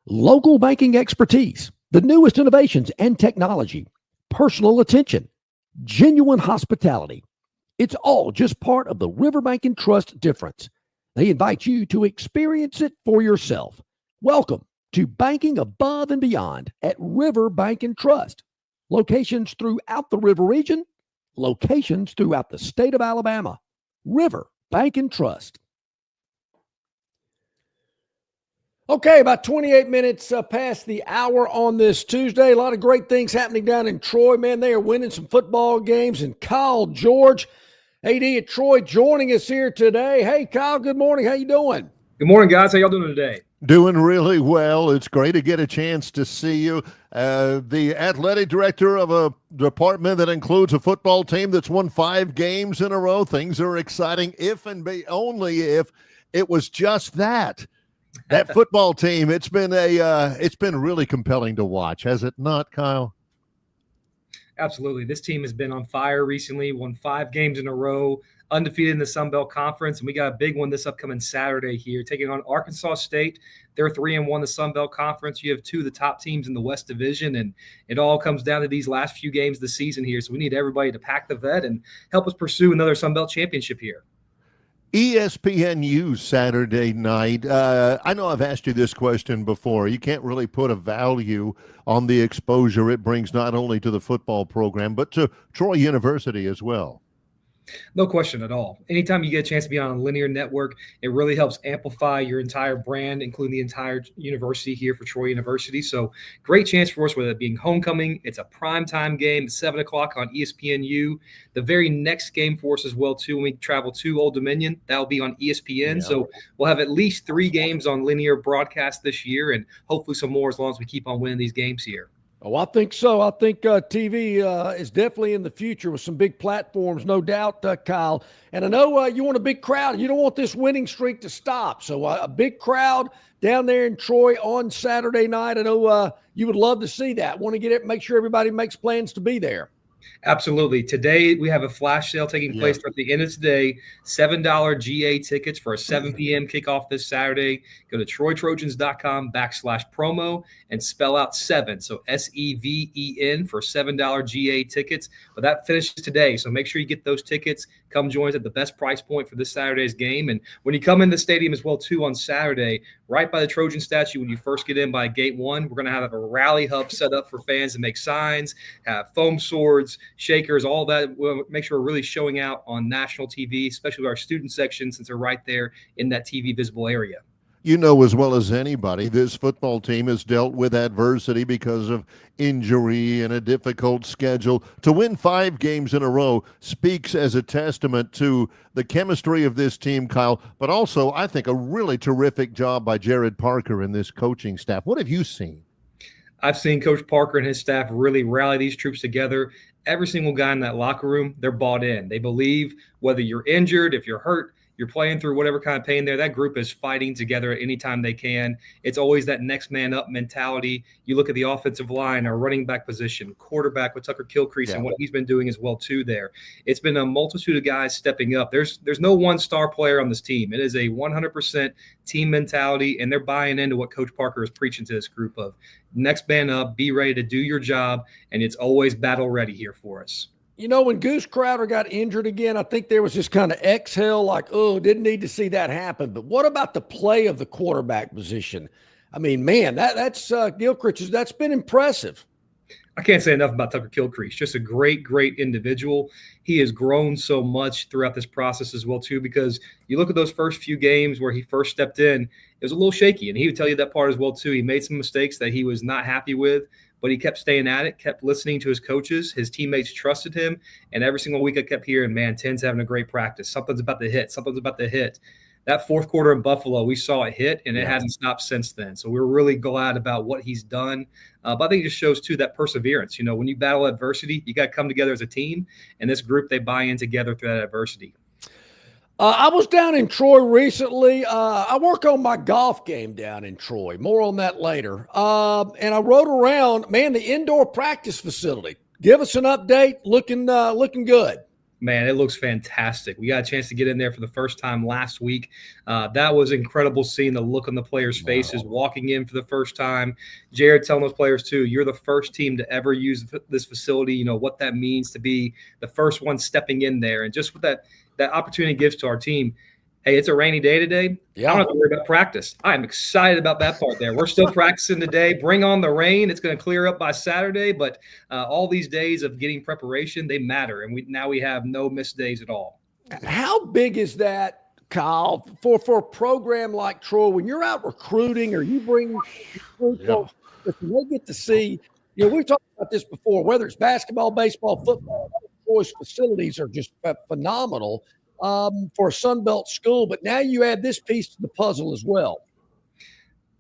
Local banking expertise, the newest innovations and technology, personal attention, genuine hospitality. It's all just part of the Riverbank and Trust difference. They invite you to experience it for yourself. Welcome to banking above and beyond at Riverbank and Trust. Locations throughout the River region, locations throughout the state of Alabama. River Bank and Trust. Okay, about 28 minutes past the hour on this Tuesday. A lot of great things happening down in Troy, man. They are winning some football games. And Kyle George, AD at Troy, joining us here today. Hey, Kyle, good morning. How you doing?
Good morning, guys. How y'all doing today?
Doing really well. It's great to get a chance to see you. The athletic director of a department that includes a football team that's won 5 games in a row. Things are exciting if and only if it was just that football team. It's been really compelling to watch, has it not, Kyle?
Absolutely. This team has been on fire recently, won 5 games in a row, undefeated in the Sun Belt Conference, and we got a big one this upcoming Saturday here, taking on Arkansas State. They're 3-1 the Sun Belt Conference. You have 2 of the top teams in the West Division, and it all comes down to these last few games of the season here. So we need everybody to pack the vet and help us pursue another Sun Belt championship here.
ESPNU Saturday night. I know I've asked you this question before. You can't really put a value on the exposure it brings not only to the football program, but to Troy University as well.
No question at all. Anytime you get a chance to be on a linear network, it really helps amplify your entire brand, including the entire university here for Troy University. So great chance for us, whether it being homecoming, it's a primetime game, 7 o'clock on ESPNU. The very next game for us as well, too, when we travel to Old Dominion, that'll be on ESPN. Yeah. So we'll have at least 3 games on linear broadcast this year, and hopefully some more as long as we keep on winning these games here.
Oh, I think so. I think TV is definitely in the future with some big platforms, no doubt, Kyle. And I know you want a big crowd. You don't want this winning streak to stop. So a big crowd down there in Troy on Saturday night. I know you would love to see that. Want to get it, make sure everybody makes plans to be there.
Absolutely. Today, we have a flash sale taking place at the end of today. $7 GA tickets for a 7 p.m. kickoff this Saturday. Go to TroyTrojans.com/promo and spell out 7. So SEVEN for $7 GA tickets. But that finishes today. So make sure you get those tickets. Come join us at the best price point for this Saturday's game. And when you come in the stadium as well, too, on Saturday, right by the Trojan statue, when you first get in by gate 1, we're going to have a rally hub set up for fans to make signs, have foam swords, shakers, all that. We'll make sure we're really showing out on national TV, especially with our student section, since they're right there in that TV visible area.
You know as well as anybody, this football team has dealt with adversity because of injury and a difficult schedule. To win 5 games in a row speaks as a testament to the chemistry of this team, Kyle, but also, I think, a really terrific job by Jared Parker and this coaching staff. What have you seen?
I've seen Coach Parker and his staff really rally these troops together. Every single guy in that locker room, they're bought in. They believe whether you're injured, if you're hurt, you're playing through whatever kind of pain there, that group is fighting together at any time they can. It's always that next man up mentality. You look at the offensive line, our running back position, quarterback with Tucker Kilcrease and what he's been doing as well too there. It's been a multitude of guys stepping up. There's no one star player on this team. It is a 100% team mentality, and they're buying into what Coach Parker is preaching to this group of next man up, be ready to do your job, and it's always battle ready here for us.
You know, when Goose Crowder got injured again, I think there was this kind of exhale like, oh, didn't need to see that happen. But what about the play of the quarterback position? I mean, man, that's Gilchrist, that's been impressive.
I can't say enough about Tucker Kilcrease. Just a great, great individual. He has grown so much throughout this process as well, too, because you look at those first few games where he first stepped in, it was a little shaky, and he would tell you that part as well, too. He made some mistakes that he was not happy with, but he kept staying at it, kept listening to his coaches. His teammates trusted him, and every single week I kept hearing, man, 10's having a great practice. Something's about to hit. Something's about to hit. That fourth quarter in Buffalo, we saw it hit, and it hasn't stopped since then. So we're really glad about what he's done. But I think it just shows, too, that perseverance. You know, when you battle adversity, you got to come together as a team. And this group, they buy in together through that adversity.
I was down in Troy recently. I work on my golf game down in Troy. More on that later. And I rode around, man, the indoor practice facility. Give us an update. Looking good.
Man, it looks fantastic. We got a chance to get in there for the first time last week. That was incredible seeing the look on the players' faces walking in for the first time. Jared telling those players, too, you're the first team to ever use this facility. You know what that means to be the first one stepping in there. And just what that opportunity gives to our team. Hey, it's a rainy day today. Yeah. I don't have to worry about practice. I'm excited about that part there. We're still practicing today. Bring on the rain. It's going to clear up by Saturday, but all these days of getting preparation, they matter, and we have no missed days at all.
How big is that, Kyle, for a program like Troy, when you're out recruiting or you bring recruits, they get to see, you know, we've talked about this before, whether it's basketball, baseball, football, Troy's facilities are just phenomenal. For a Sunbelt school, but now you add this piece to the puzzle as well.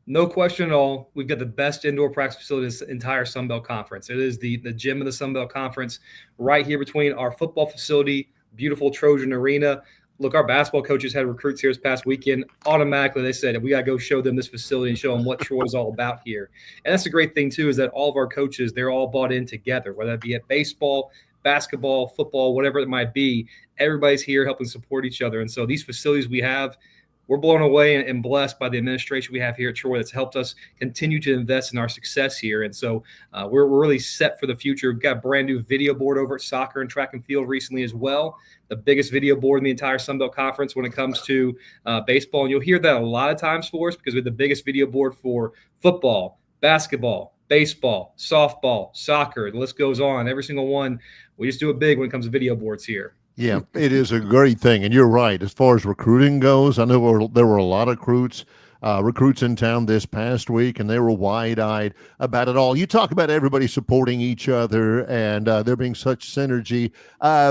No question at all. We've got the best indoor practice facility in this entire Sunbelt Conference. It is the gym of the Sunbelt Conference right here between our football facility, beautiful Trojan Arena. Look, our basketball coaches had recruits here this past weekend. Automatically, they said, we got to go show them this facility and show them what Troy is all about here. And that's the great thing, too, is that all of our coaches, they're all bought in together, whether it be at baseball, basketball, football, whatever it might be. Everybody's here helping support each other. And so these facilities we have, we're blown away and blessed by the administration we have here at Troy that's helped us continue to invest in our success here. And so we're really set for the future. We've got a brand new video board over at soccer and track and field recently as well. The biggest video board in the entire Sun Belt Conference when it comes to baseball. And you'll hear that a lot of times for us because we have the biggest video board for football, basketball, baseball, softball, soccer. The list goes on. Every single one. We just do it big when it comes to video boards here.
Yeah, it is a great thing. And you're right. As far as recruiting goes, I know there were a lot of recruits in town this past week, and they were wide-eyed about it all. You talk about everybody supporting each other and there being such synergy.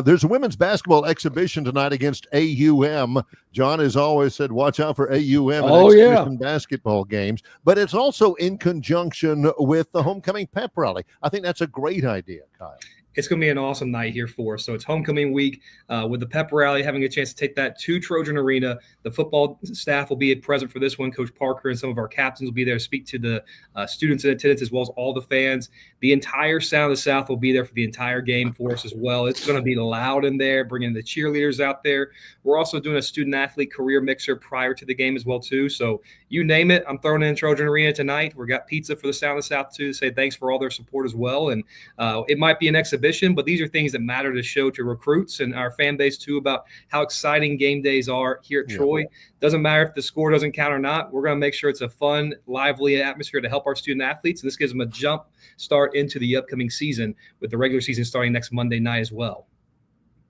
There's a women's basketball exhibition tonight against AUM. John has always said, watch out for AUM and exhibition basketball games. But it's also in conjunction with the homecoming pep rally. I think that's a great idea, Kyle.
It's going to be an awesome night here for us. So it's homecoming week with the pep rally, having a chance to take that to Trojan Arena. The football staff will be present for this one. Coach Parker and some of our captains will be there to speak to the students in attendance as well as all the fans. The entire Sound of the South will be there for the entire game for us as well. It's going to be loud in there, bringing the cheerleaders out there. We're also doing a student-athlete career mixer prior to the game as well, too. So you name it, I'm throwing it in Trojan Arena tonight. We got pizza for the Sound of the South, too, to say thanks for all their support as well. And it might be an exhibition, but these are things that matter to show to recruits and our fan base, too, about how exciting game days are here at Troy. Doesn't matter if the score doesn't count or not. We're going to make sure it's a fun, lively atmosphere to help our student-athletes. And this gives them a jump start into the upcoming season with the regular season starting next Monday night as well.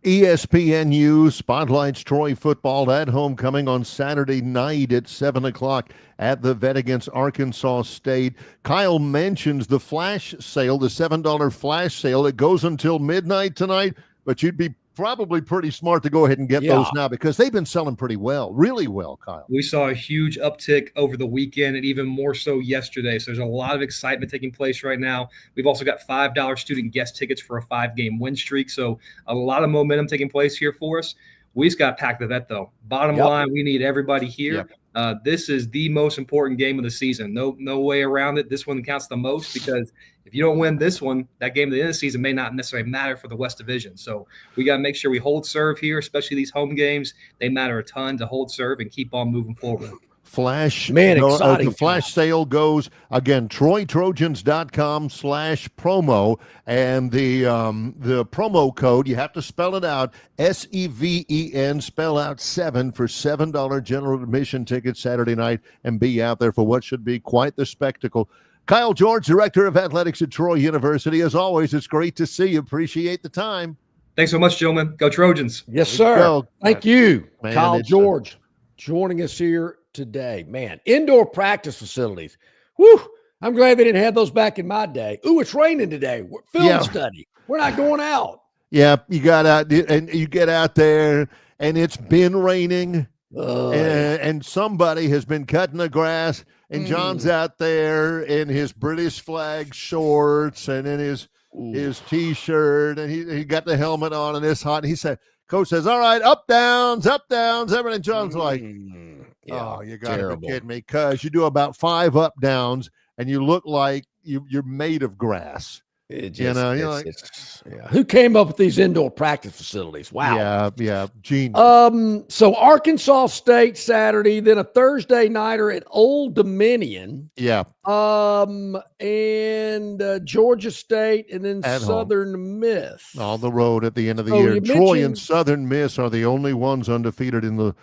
ESPNU spotlights Troy football at homecoming on Saturday night at 7 o'clock at the Vet against Arkansas State. Kyle mentions the flash sale, the $7 flash sale. It goes until midnight tonight, but you'd be probably pretty smart to go ahead and get those now because they've been selling pretty well, really well, Kyle.
We saw a huge uptick over the weekend and even more so yesterday. So there's a lot of excitement taking place right now. We've also got $5 student guest tickets for a 5-game win streak. So a lot of momentum taking place here for us. We just got to pack the Vet, though. Bottom line, we need everybody here. This is the most important game of the season. No way around it. This one counts the most because if you don't win this one, that game at the end of the season may not necessarily matter for the West Division. So we got to make sure we hold serve here, especially these home games. They matter a ton to hold serve and keep on moving forward.
Flash,
exciting.
The flash sale goes again, TroyTrojans.com/promo, and the promo code, you have to spell it out, SEVEN, spell out 7 for $7 general admission tickets Saturday night, and be out there for what should be quite the spectacle. Kyle George, Director of Athletics at Troy University. As always, it's great to see you. Appreciate the time.
Thanks so much, gentlemen. Go Trojans.
Yes, sir. Thank you, man, Kyle George, joining us here today. Man, indoor practice facilities. Whew. I'm glad they didn't have those back in my day. Ooh, it's raining today. Film study. We're not going out.
Yeah, you got out and you get out there and it's been raining and somebody has been cutting the grass and John's out there in his British flag shorts and in his T-shirt and he got the helmet on and it's hot. And he said, Coach says, all right, up, downs, everything. John's like, oh, you got to be kidding me, because you do about 5 up, downs, and you look like you're made of grass.
Who came up with these indoor practice facilities? Wow.
Yeah, genius.
So Arkansas State Saturday, then a Thursday nighter at Old Dominion.
Yeah.
And Georgia State, and then
at
Southern
home.
Miss.
On the road at the end of the year. Troy and Southern Miss are the only ones undefeated in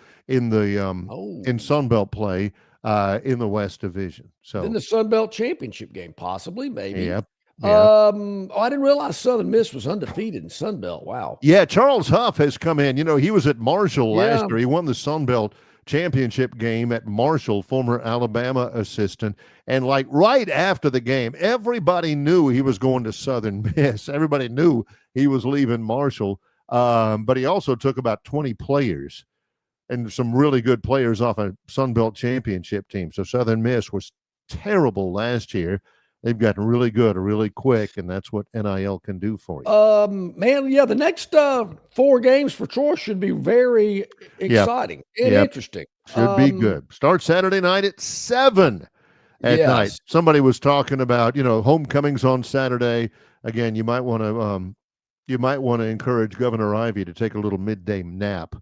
Sun Belt play in the West Division. So
in the Sun Belt championship game, possibly, maybe.
Yep.
I didn't realize Southern Miss was undefeated in Sun Belt. Wow.
Yeah, Charles Huff has come in. You know, he was at Marshall last year. He won the Sun Belt championship game at Marshall, former Alabama assistant. And like right after the game, everybody knew he was going to Southern Miss. Everybody knew he was leaving Marshall. But he also took about 20 players and some really good players off a Sun Belt championship team. So Southern Miss was terrible last year. They've gotten really good, really quick, and that's what NIL can do for you.
The next 4 games for Troy should be very exciting and interesting.
Should be good. Start Saturday night at 7 at night. Somebody was talking about, homecomings on Saturday. Again, you might want to encourage Governor Ivey to take a little midday nap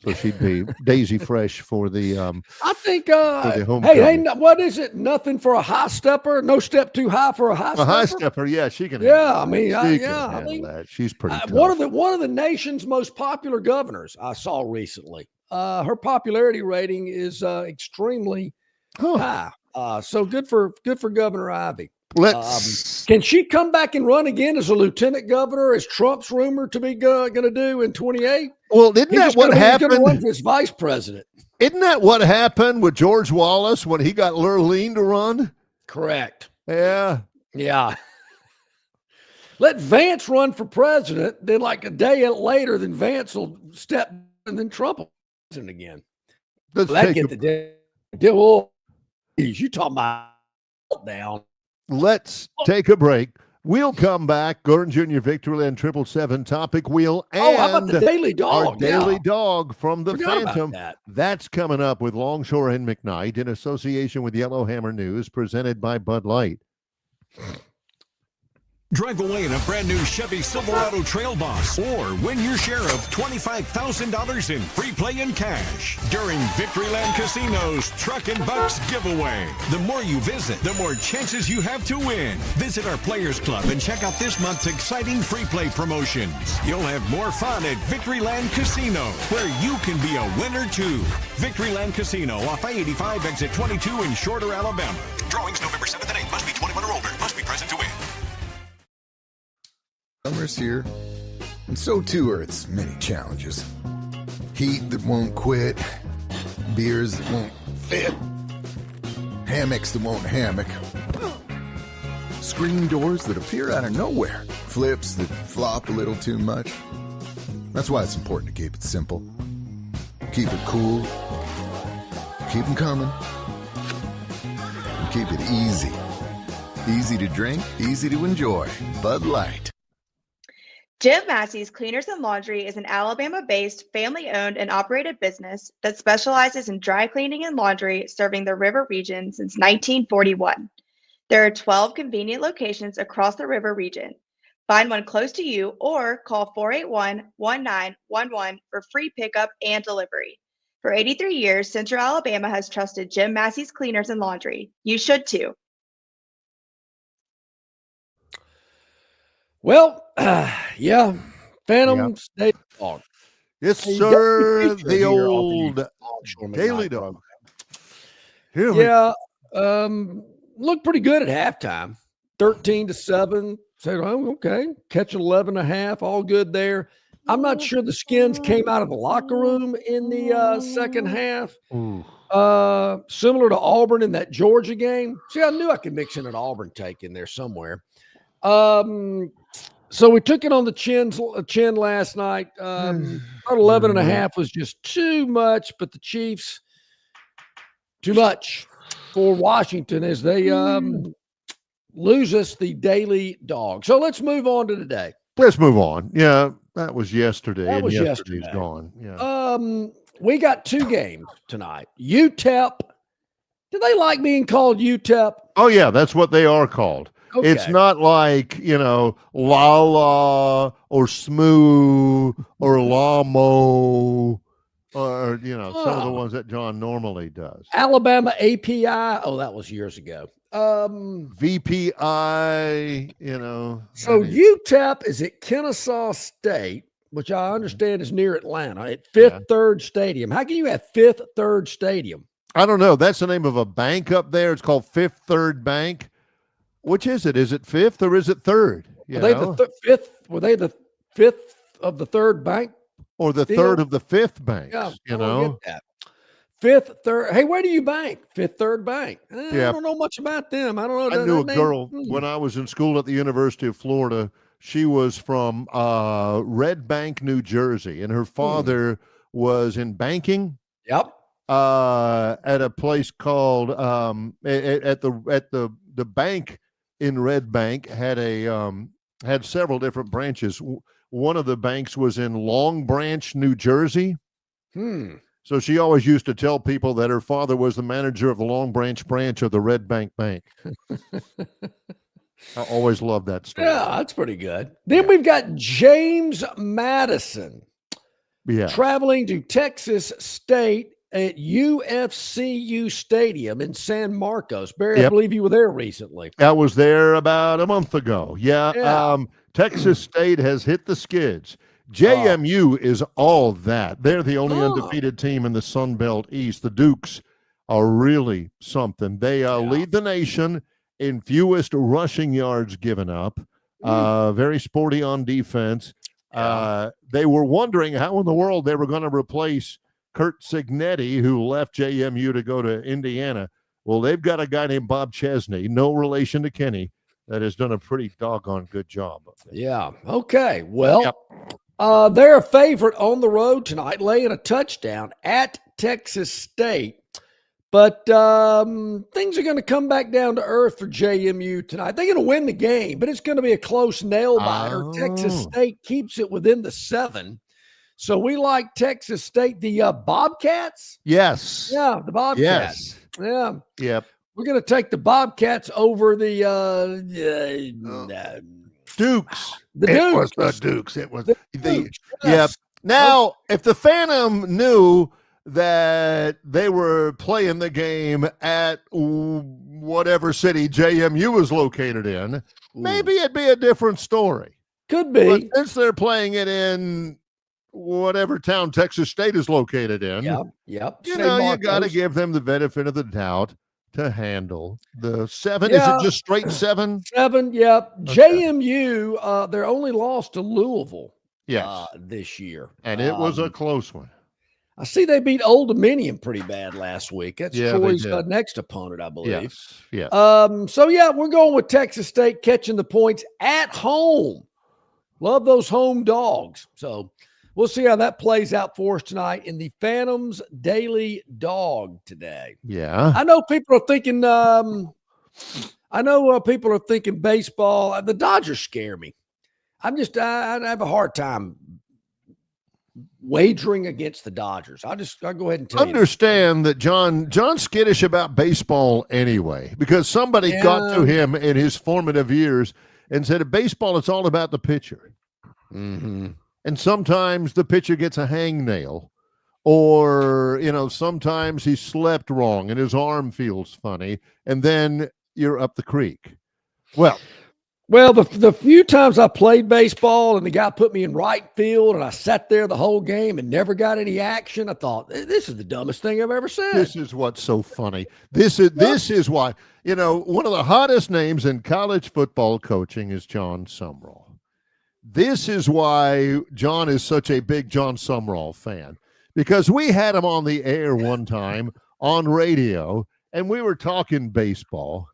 So she'd be daisy fresh for the
I think.
the
Hey, what is it? Nothing for a high stepper. No step too high for a high stepper.
a high stepper. Yeah, she can.
Yeah,
handle
I mean,
that. She can
I
handle
mean,
that. She's pretty tough.
one of the nation's most popular governors I saw recently. Her popularity rating is extremely high. So good for Governor Ivy. Can she come back and run again as a lieutenant governor, as Trump's rumored to be going to do in 28?
Well, isn't that what happened?
He's going to run as vice president.
Isn't that what happened with George Wallace when he got Lurleen to run?
Correct.
Yeah.
Yeah. Let Vance run for president. Then, like a day later, then Vance will step, and then Trump will president again. You talking about down?
Let's take a break. We'll come back. Gurn Jr. Victoryland 777 topic wheel and
how about the daily dog?
Our daily dog from the
Forgot about
Phantom.
that.
That's coming up with Longshore and McKnight in association with Yellowhammer News, presented by Bud Light.
Drive away in a brand new Chevy Silverado Trail Boss or win your share of $25,000 in free play and cash during Victoryland Casino's Truck and Bucks giveaway. The more you visit, the more chances you have to win. Visit our Players Club and check out this month's exciting free play promotions. You'll have more fun at Victoryland Casino, where you can be a winner too. Victoryland Casino off I-85 exit 22 in Shorter, Alabama. Drawings November 7th and 8th. Must be 21 or older. Must be present to win.
Summer's here, and so too are its many challenges. Heat that won't quit, beers that won't fit, hammocks that won't hammock, screen doors that appear out of nowhere, flips that flop a little too much. That's why it's important to keep it simple. Keep it cool, keep them coming, and keep it easy. Easy to drink, easy to enjoy. Bud Light.
Jim Massey's Cleaners and Laundry is an Alabama-based, family-owned and operated business that specializes in dry cleaning and laundry, serving the river region since 1941. There are 12 convenient locations across the river region. Find one close to you or call 481-1911 for free pickup and delivery. For 83 years, Central Alabama has trusted Jim Massey's Cleaners and Laundry. You should too.
Well, yeah, Phantom State Dog.
Yes, sir. The old daily dog.
Yeah, looked pretty good at halftime. 13-7. Said, oh, okay, catching 11.5, all good there. I'm not sure the Skins came out of the locker room in the second half. Similar to Auburn in that Georgia game. See, I knew I could mix in an Auburn take in there somewhere. So we took it on the chin last night. About 11.5 was just too much, but the Chiefs, too much for Washington as they lose us the daily dog. So let's move on to today.
Let's move on. Yeah, that was yesterday.
That was
yesterday's
yesterday.
Gone. Yeah.
We got two games tonight. UTEP. Do they like being called UTEP?
Oh, yeah, that's what they are called.
Okay.
It's not like, La or Smoo or Lamo or, some of the ones that John normally does.
Alabama API. Oh, that was years ago.
VPI,
So UTEP is at Kennesaw State, which I understand is near Atlanta, at Fifth Third Stadium. How can you have Fifth Third Stadium?
I don't know. That's the name of a bank up there. It's called Fifth Third Bank. Which is it? Is it Fifth or is it Third?
Were they the fifth? Were they the fifth of the third bank?
Or the third of the fifth banks?
Yeah, Get that. Fifth Third. Hey, where do you bank? Fifth Third Bank. I don't know much about them. I don't know.
I knew a girl when I was in school at the University of Florida. She was from Red Bank, New Jersey, and her father was in banking.
Yep.
At a place called at the bank in Red Bank had had several different branches. One of the banks was in Long Branch, New Jersey. So she always used to tell people that her father was the manager of the Long Branch branch of the Red Bank Bank. I always loved that story.
Yeah, that's pretty good. Then we've got James Madison.
Yeah.
traveling to Texas State at UFCU Stadium in San Marcos. Barry, I
Yep.
believe you were there recently.
I was there about a month ago. Yeah.
Yeah.
Texas State has hit the skids. JMU is all that. They're the only undefeated team in the Sun Belt East. The Dukes are really something. They lead the nation in fewest rushing yards given up. Very sporty on defense. They were wondering how in the world they were going to replace Kurt Signetti, who left JMU to go to Indiana. Well, they've got a guy named Bob Chesney, no relation to Kenny, that has done a pretty doggone good job.
Yeah. Okay. Well, they're a favorite on the road tonight, laying a touchdown at Texas State. But things are going to come back down to earth for JMU tonight. They're going to win the game, but it's going to be a close nail-biter. Texas State keeps it within the 7. So we like Texas State. The Bobcats?
Yes.
Yeah, the Bobcats.
Yes.
Yeah.
Yep.
We're going to take the Bobcats over the
Dukes.
The
It was
Dukes.
the Dukes. It was
The
the
Dukes,
Yep.
yes.
Now, if the Phantom knew that they were playing the game at whatever city JMU is located in, maybe it'd be a different story.
Could be.
But since they're playing it in whatever town Texas State is located in,
Yep.
you
San
know, you
Marcos.
got to give them the benefit of the doubt to handle the 7.
Yeah.
Is it just straight 7?
7, yep. JMU, they're only lost to Louisville
Yes.
this year.
And it was a close one.
I see they beat Old Dominion pretty bad last week. That's
Yeah, they
Troy's
did.
next opponent, I believe.
Yes. Yeah.
So, yeah, we're going with Texas State catching the points at home. Love those home dogs. So we'll see how that plays out for us tonight in the Phantoms Daily Dog today.
Yeah.
I know people are thinking baseball. The Dodgers scare me. I have a hard time wagering against the Dodgers. I'll go ahead and tell
Understand that John's skittish about baseball anyway, because somebody got to him in his formative years and said, "In baseball, it's all about the pitcher."
Mm-hmm.
And sometimes the pitcher gets a hangnail, or, sometimes he slept wrong and his arm feels funny, and then you're up the creek.
Well, the few times I played baseball and the guy put me in right field and I sat there the whole game and never got any action, I thought, this is the dumbest thing I've ever said.
This is what's so funny. This is why, one of the hottest names in college football coaching is John Sumrall. This is why John is such a big John Sumrall fan, because we had him on the air one time on radio and we were talking baseball.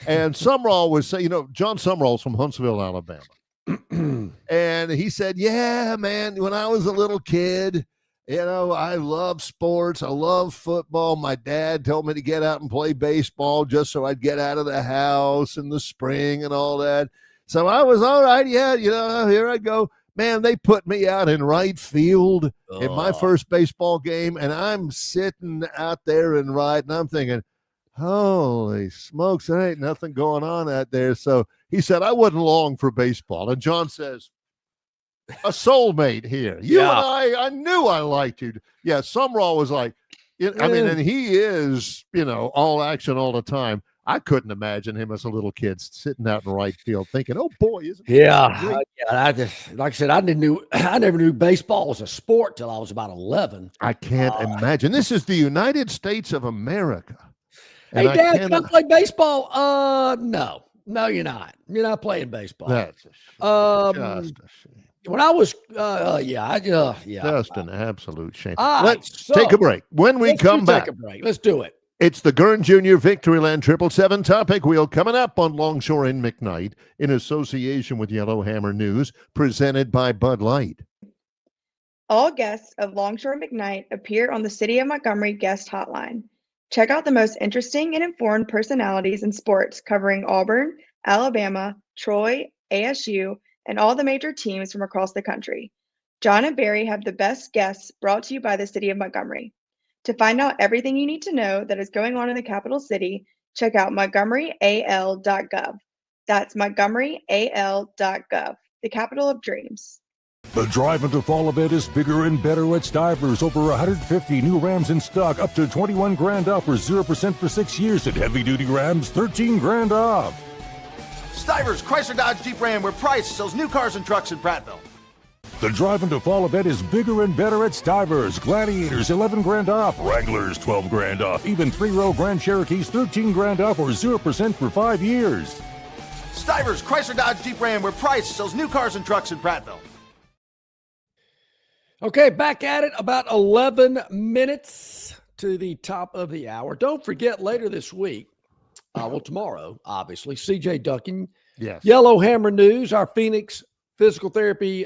And Sumrall was saying, John Sumrall's from Huntsville, Alabama. And he said, yeah, man, when I was a little kid, I love sports. I love football. My dad told me to get out and play baseball just so I'd get out of the house in the spring and all that. So I was all right. Yeah, here I go. Man, they put me out in right field in my first baseball game, and I'm sitting out there in right, and I'm thinking, holy smokes, there ain't nothing going on out there. So he said, I wasn't long for baseball. And John says, a soulmate here. You and I knew I liked you. Yeah, Sumrall was like, and he is, all action all the time. I couldn't imagine him as a little kid sitting out in right field thinking, oh, boy, isn't
I just, like I said, I never knew baseball was a sport till I was about 11.
I can't imagine. This is the United States of America.
Hey, Dad, can I play baseball? No, you're not. You're not playing baseball.
That's just a shame.
When I was, just
an absolute shame.
Let's
take a break. When we come back,
take a break. Let's do it.
It's the Gurn Jr. Victoryland 777 Topic Wheel coming up on Longshore and McKnight in association with Yellowhammer News, presented by Bud Light.
All guests of Longshore McKnight appear on the City of Montgomery guest hotline. Check out the most interesting and informed personalities in sports covering Auburn, Alabama, Troy, ASU, and all the major teams from across the country. John and Barry have the best guests brought to you by the City of Montgomery. To find out everything you need to know that is going on in the capital city, check out montgomeryal.gov. That's montgomeryal.gov, the capital of dreams.
The drive into fall event is bigger and better at Stivers. Over 150 new Rams in stock, up to 21 grand off or 0% for 6 years. And heavy-duty Rams, 13 grand off.
Stivers, Chrysler Dodge Jeep Ram, where Price sells new cars and trucks in Prattville.
The drive into fall event is bigger and better at Stivers. Gladiators, 11 grand off. Wranglers, 12 grand off. Even 3-row Grand Cherokees, 13 grand off or 0% for 5 years.
Stivers, Chrysler Dodge Jeep Ram, where Price sells new cars and trucks in Prattville.
Okay, back at it, about 11 minutes to the top of the hour. Don't forget, later this week, tomorrow, obviously, CJ Duncan,
Yes.
Yellowhammer News, our Phoenix Physical Therapy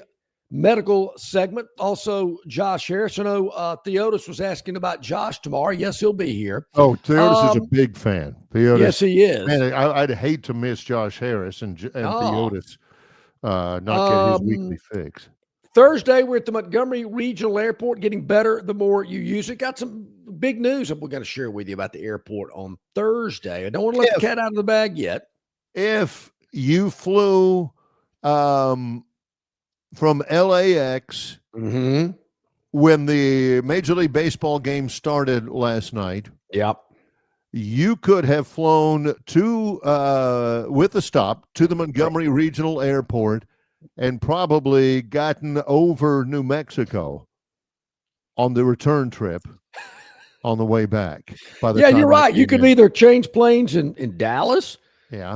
medical segment. Also, Josh Harris. I know Theodos was asking about Josh tomorrow. Yes, he'll be here.
Oh, Theodos is a big fan. Theodos,
yes, he is.
Man, I'd hate to miss Josh Harris and Theodos not get his weekly fix.
Thursday, we're at the Montgomery Regional Airport, getting better the more you use it. Got some big news that we're going to share with you about the airport on Thursday. I don't want to let the cat out of the bag yet.
If you flew from LAX when the Major League Baseball game started last night, you could have flown to with a stop to the Montgomery Regional Airport and probably gotten over New Mexico on the return trip on the way back.
You're right. You could either change planes in Dallas,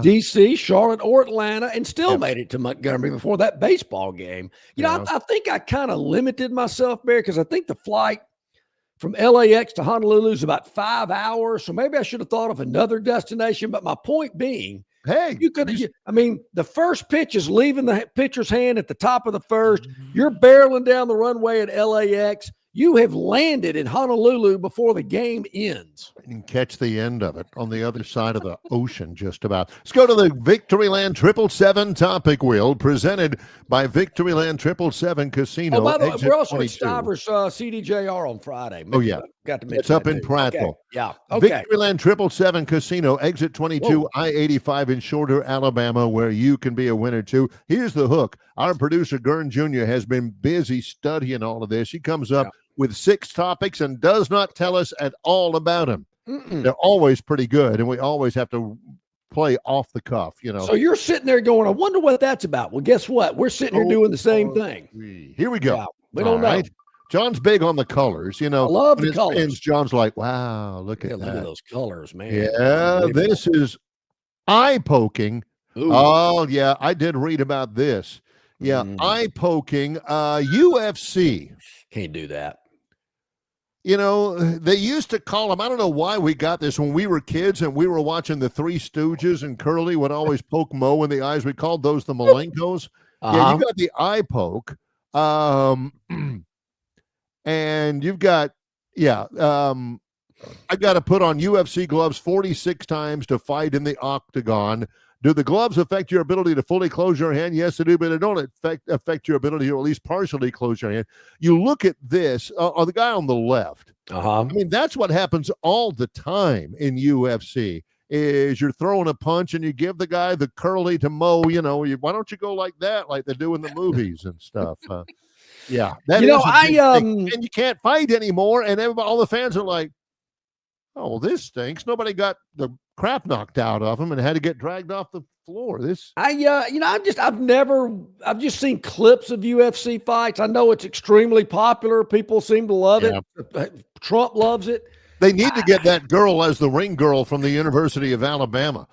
D.C., Charlotte, or Atlanta, and still made it to Montgomery before that baseball game. You know, I think I kind of limited myself, Barry, because I think the flight from LAX to Honolulu is about 5 hours. So maybe I should have thought of another destination. But my point being,
hey,
you could. I mean, the first pitch is leaving the pitcher's hand at the top of the first. You're barreling down the runway at LAX. You have landed in Honolulu before the game ends.
You can catch the end of it on the other side of the ocean, just about. Let's go to the Victoryland 777 topic wheel, presented by Victoryland 777 Casino.
Oh, by the way, we're also
22.
at Stivers CDJR on Friday.
Got to mention it's up in Prattville.
Okay.
Victoryland 777 Casino, exit 22, I-85 in Shorter, Alabama, where you can be a winner too. Here's the hook. Our producer, Gurn Jr., has been busy studying all of this. He comes up with 6 topics and does not tell us at all about them. They're always pretty good, and we always have to play off the cuff, you know.
So you're sitting there going, I wonder what that's about. Well, guess what? We're sitting here doing the same thing.
Here we go.
Yeah, we don't know.
Right. John's big on the colors, you know.
I love the colors.
Spins, John's like, wow, look at that.
Look at those colors, man.
Yeah, this is eye-poking. Oh, yeah, I did read about this. Yeah, eye-poking UFC.
Can't do that.
You know, they used to call them, I don't know why we got this when we were kids and we were watching the Three Stooges and Curly would always poke Mo in the eyes. We called those the Malenkos. Yeah, you got the eye poke. And you've got, I got to put on UFC gloves 46 times to fight in the octagon. Do the gloves affect your ability to fully close your hand? Yes, they do, but they don't affect your ability to at least partially close your hand. You look at this, the guy on the left. I mean, that's what happens all the time in UFC, is you're throwing a punch and you give the guy the curly to Mo, you know, why don't you go like that, like they do in the movies and stuff? Yeah. That and you can't fight anymore, and all the fans are like, oh, well, this stinks. Nobody got the crap knocked out of them and had to get dragged off the floor. I've just seen clips of UFC fights. I know it's extremely popular. People seem to love it. Trump loves it. They need to get that girl as the ring girl from the University of Alabama,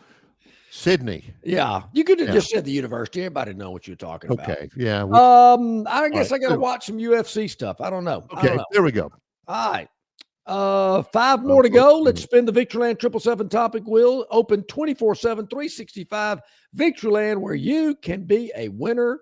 Sydney.
Yeah, you could have just said the university. Everybody know what you're talking about.
Okay, yeah.
I guess I got to watch some UFC stuff. I don't know.
Okay, there we go.
All right. 5 more to go. Let's spin the Victoryland 777 topic wheel. Open 24/7, 365. Victoryland, where you can be a winner.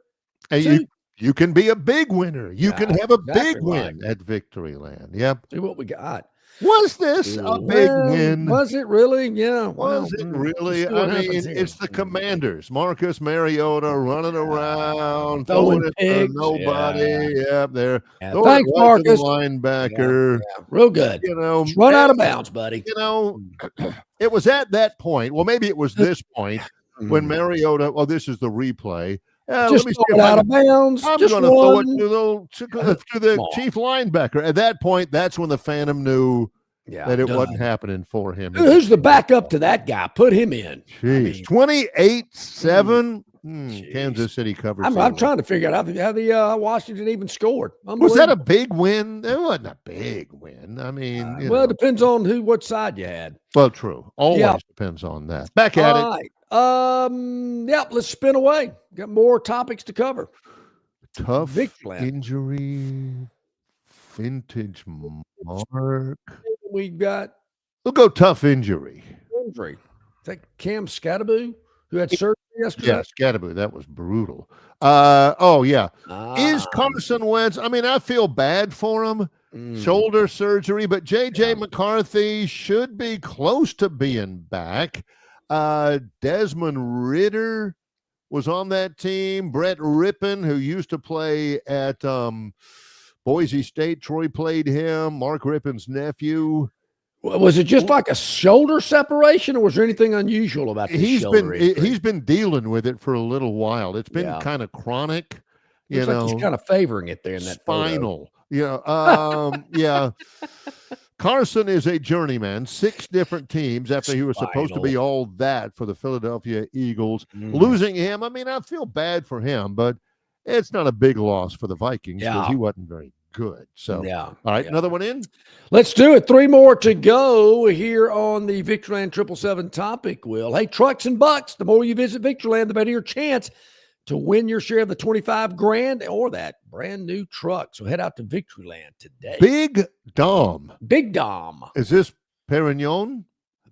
And you can be a big winner. You can have a big win at Victoryland. Yep.
See what we got.
Was this a big win?
Was it really? Yeah.
Was it really? I mean, it's the Commanders. Marcus Mariota running around, throwing it to nobody. Yeah, there.
Thanks, Marcus.
Linebacker.
Yeah. Real good.
You know,
just run out of bounds, buddy.
You know, it was at that point. Well, maybe it was this point when Mariota. Oh, this is the replay. let
Just
me
throw
see
it
if I
out
can,
of bounds.
I'm
Just
going to throw it
one.
to the chief linebacker. At that point, that's when the Phantom knew that it wasn't happening for him.
Who's the backup to that guy? Put him in.
Jeez, 28-7. Kansas City covers.
I'm trying to figure out how the Washington even scored.
Was that a big win? It wasn't a big win. I mean,
it depends on what side you had.
Well, true. Always depends on that. Back at it.
Right. Let's spin away. Got more topics to cover.
Tough
Victoryland.
Injury. Vintage Mark.
We've got.
We'll go tough injury.
Is that Cam Scattaboo who had surgery yesterday?
Yeah, Scattaboo. That was brutal. Is Carson Wentz? I mean, I feel bad for him. Shoulder surgery, but J.J. McCarthy should be close to being back. Desmond Ridder was on that team. Brett Rippon, who used to play at Boise State. Troy played him. Mark Rippon's nephew.
Was it just like a shoulder separation, or was there anything unusual about this shoulder injury?
He's been dealing with it for a little while. It's been kind of chronic.
Looks like he's kind of favoring it there in that
spinal. Carson is a journeyman. 6 different teams after he was supposed to be all that for the Philadelphia Eagles. Losing him, I mean, I feel bad for him, but it's not a big loss for the Vikings because he wasn't very good. So, all right, another one in.
Let's do it. 3 more to go here on the Victoryland 777 topic, Will. Hey, trucks and bucks, the more you visit Victoryland, the better your chance to win your share of the $25,000 or that brand new truck. So head out to Victoryland today.
Big Dom.
Is
this Perignon?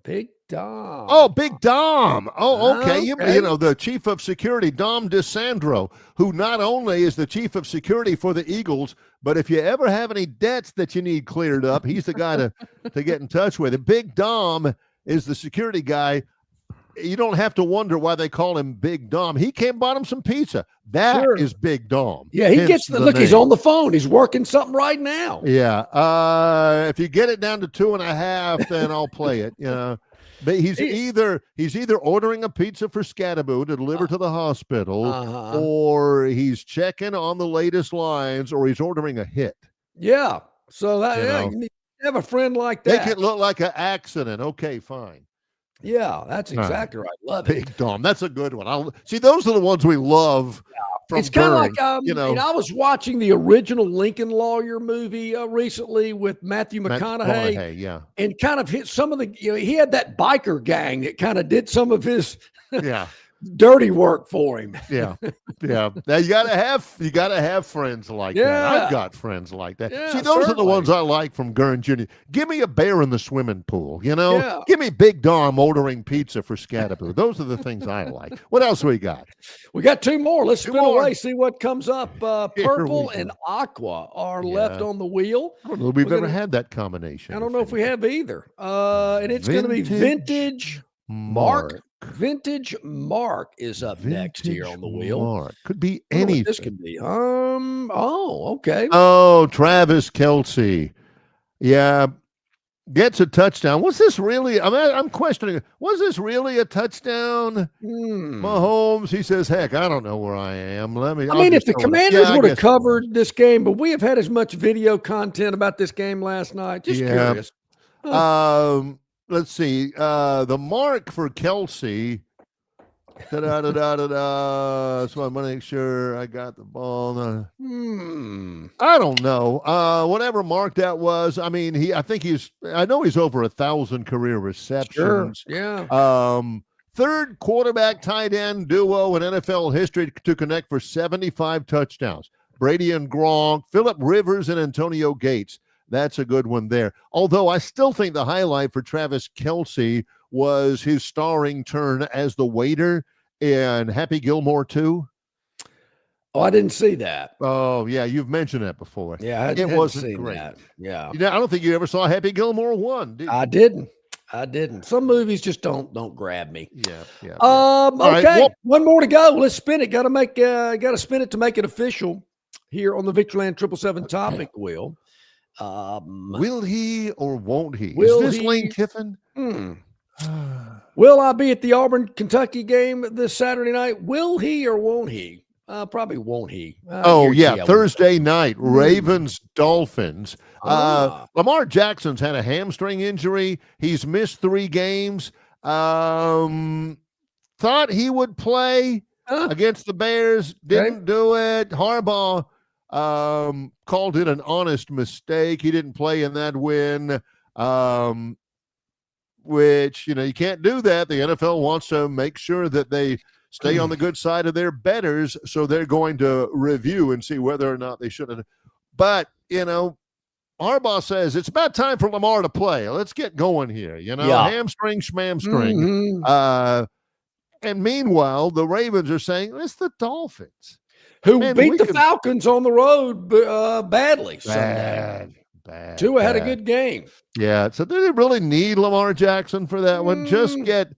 Big Dom.
Oh, Big Dom. Oh, okay. You know, the chief of security, Dom DeSandro, who not only is the chief of security for the Eagles, but if you ever have any debts that you need cleared up, he's the guy to get in touch with. And Big Dom is the security guy. You don't have to wonder why they call him Big Dom. He came bought him some pizza. That is Big Dom.
Yeah, he gets the look. Name. He's on the phone. He's working something right now.
Yeah. If you get it down to 2.5, then I'll play it. You know, but he's either ordering a pizza for Scattaboo to deliver to the hospital, or he's checking on the latest lines, or he's ordering a hit.
Yeah. So that you need to have a friend like that.
Make it look like an accident. Okay, fine.
Yeah, that's exactly right. Love
it. Big Dom. That's a good one. See, those are the ones we love.
It's kind of like, I was watching the original Lincoln Lawyer movie recently with Matthew McConaughey. And kind of hit some of the, he had that biker gang that kind of did some of his dirty work for him.
Yeah. Now you gotta have friends like that. I've got friends like that. See, those are the ones I like from Gurn Jr. Give me a bear in the swimming pool, Give me Big Dom ordering pizza for Scattaboo. Those are the things I like. What else we got?
We got 2 more. Let's spin away, see what comes up. Purple and aqua are left on the wheel.
I don't know if we've ever had that combination.
I don't know if we have either. And it's going to be Vintage Mark. Vintage Mark is up next here on the wheel.
Mark. Could be anything.
This could be. Okay.
Oh, Travis Kelce. Yeah. Gets a touchdown. Was this really? I'm questioning. Was this really a touchdown? Mahomes, he says, heck, I don't know where I am.
If the Commanders would have covered this game, but we have had as much video content about this game last night. Just curious.
Let's see. The mark for Kelce. So I want to make sure I got the ball. I don't know. Whatever mark that was. I mean, I know he's over 1,000 career receptions.
Sure. Yeah.
Third quarterback tight end duo in NFL history to connect for 75 touchdowns. Brady and Gronk, Phillip Rivers and Antonio Gates. That's a good one there. Although I still think the highlight for Travis Kelce was his starring turn as the waiter in Happy Gilmore 2.
Oh, I didn't see that.
Oh, yeah. You've mentioned that before.
Yeah,
it wasn't great.
That. Yeah.
I don't think you ever saw Happy Gilmore 1, did you?
I didn't. Some movies just don't grab me.
Yeah.
Okay. Right, one more to go. Let's spin it. Got to spin it to make it official here on the Victoryland 777 topic wheel.
Will he or won't he? Is this Lane Kiffin?
Will I be at the Auburn, Kentucky game this Saturday night? Will he or won't he? Probably won't he?
Oh,
guarantee I
yeah,
won't.
Thursday night, Ravens, Dolphins.
Ah.
Lamar Jackson's had a hamstring injury. He's missed 3 games. Thought he would play against the Bears, didn't do it. Harbaugh called it an honest mistake. He didn't play in that win, which, you can't do that. The NFL wants to make sure that they stay on the good side of their bettors, so they're going to review and see whether or not they should have. But, Harbaugh says it's about time for Lamar to play. Let's get going here, hamstring, schmamstring.
Mhm.
And meanwhile, the Ravens are saying, it's the Dolphins.
Who
Man,
beat
we
the
can-
Falcons on the road badly Sunday.
Bad.
Tua had a good game.
Yeah, so do they really need Lamar Jackson for that one? Just get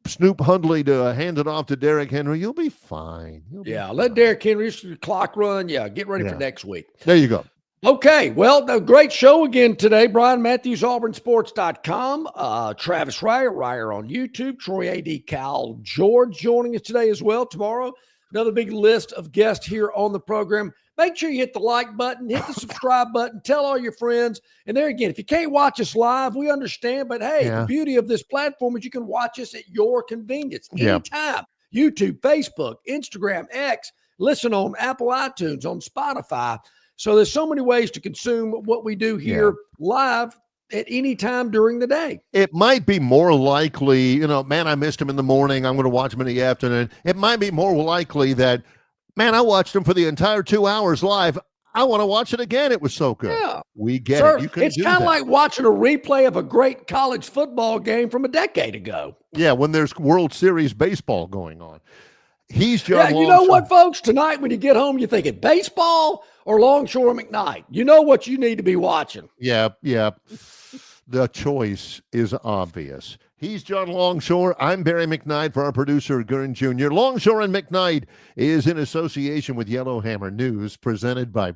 Snoop Hundley to hand it off to Derrick Henry. You'll be fine.
Let Derrick Henry clock run. Yeah, get ready for next week.
There you go.
Okay, well, a great show again today. Brian Matthews, AuburnSports.com. Travis Ryer on YouTube. Troy A.D. Cal George joining us today as well. Tomorrow, another big list of guests here on the program. Make sure you hit the like button, hit the subscribe button, tell all your friends. And there again, if you can't watch us live, we understand. But hey, the beauty of this platform is you can watch us at your convenience anytime. YouTube, Facebook, Instagram, X. Listen on Apple iTunes, on Spotify. So there's so many ways to consume what we do here live at any time during the day.
It might be more likely, man, I missed him in the morning. I'm going to watch him in the afternoon. It might be more likely that, man, I watched him for the entire 2 hours live. I want to watch it again. It was so good.
Yeah.
We get
Sir,
it. You can
it's
do
kind of
that.
like watching a replay of a great college football game from a decade ago.
Yeah, when there's World Series baseball going on. He's John
Yeah, you know what, folks? Tonight when you get home, you're thinking baseball or Longshore McKnight. You know what you need to be watching.
Yeah. The choice is obvious. He's John Longshore. I'm Barry McKnight for our producer, Gurn Jr. Longshore and McKnight is in association with Yellowhammer News, presented by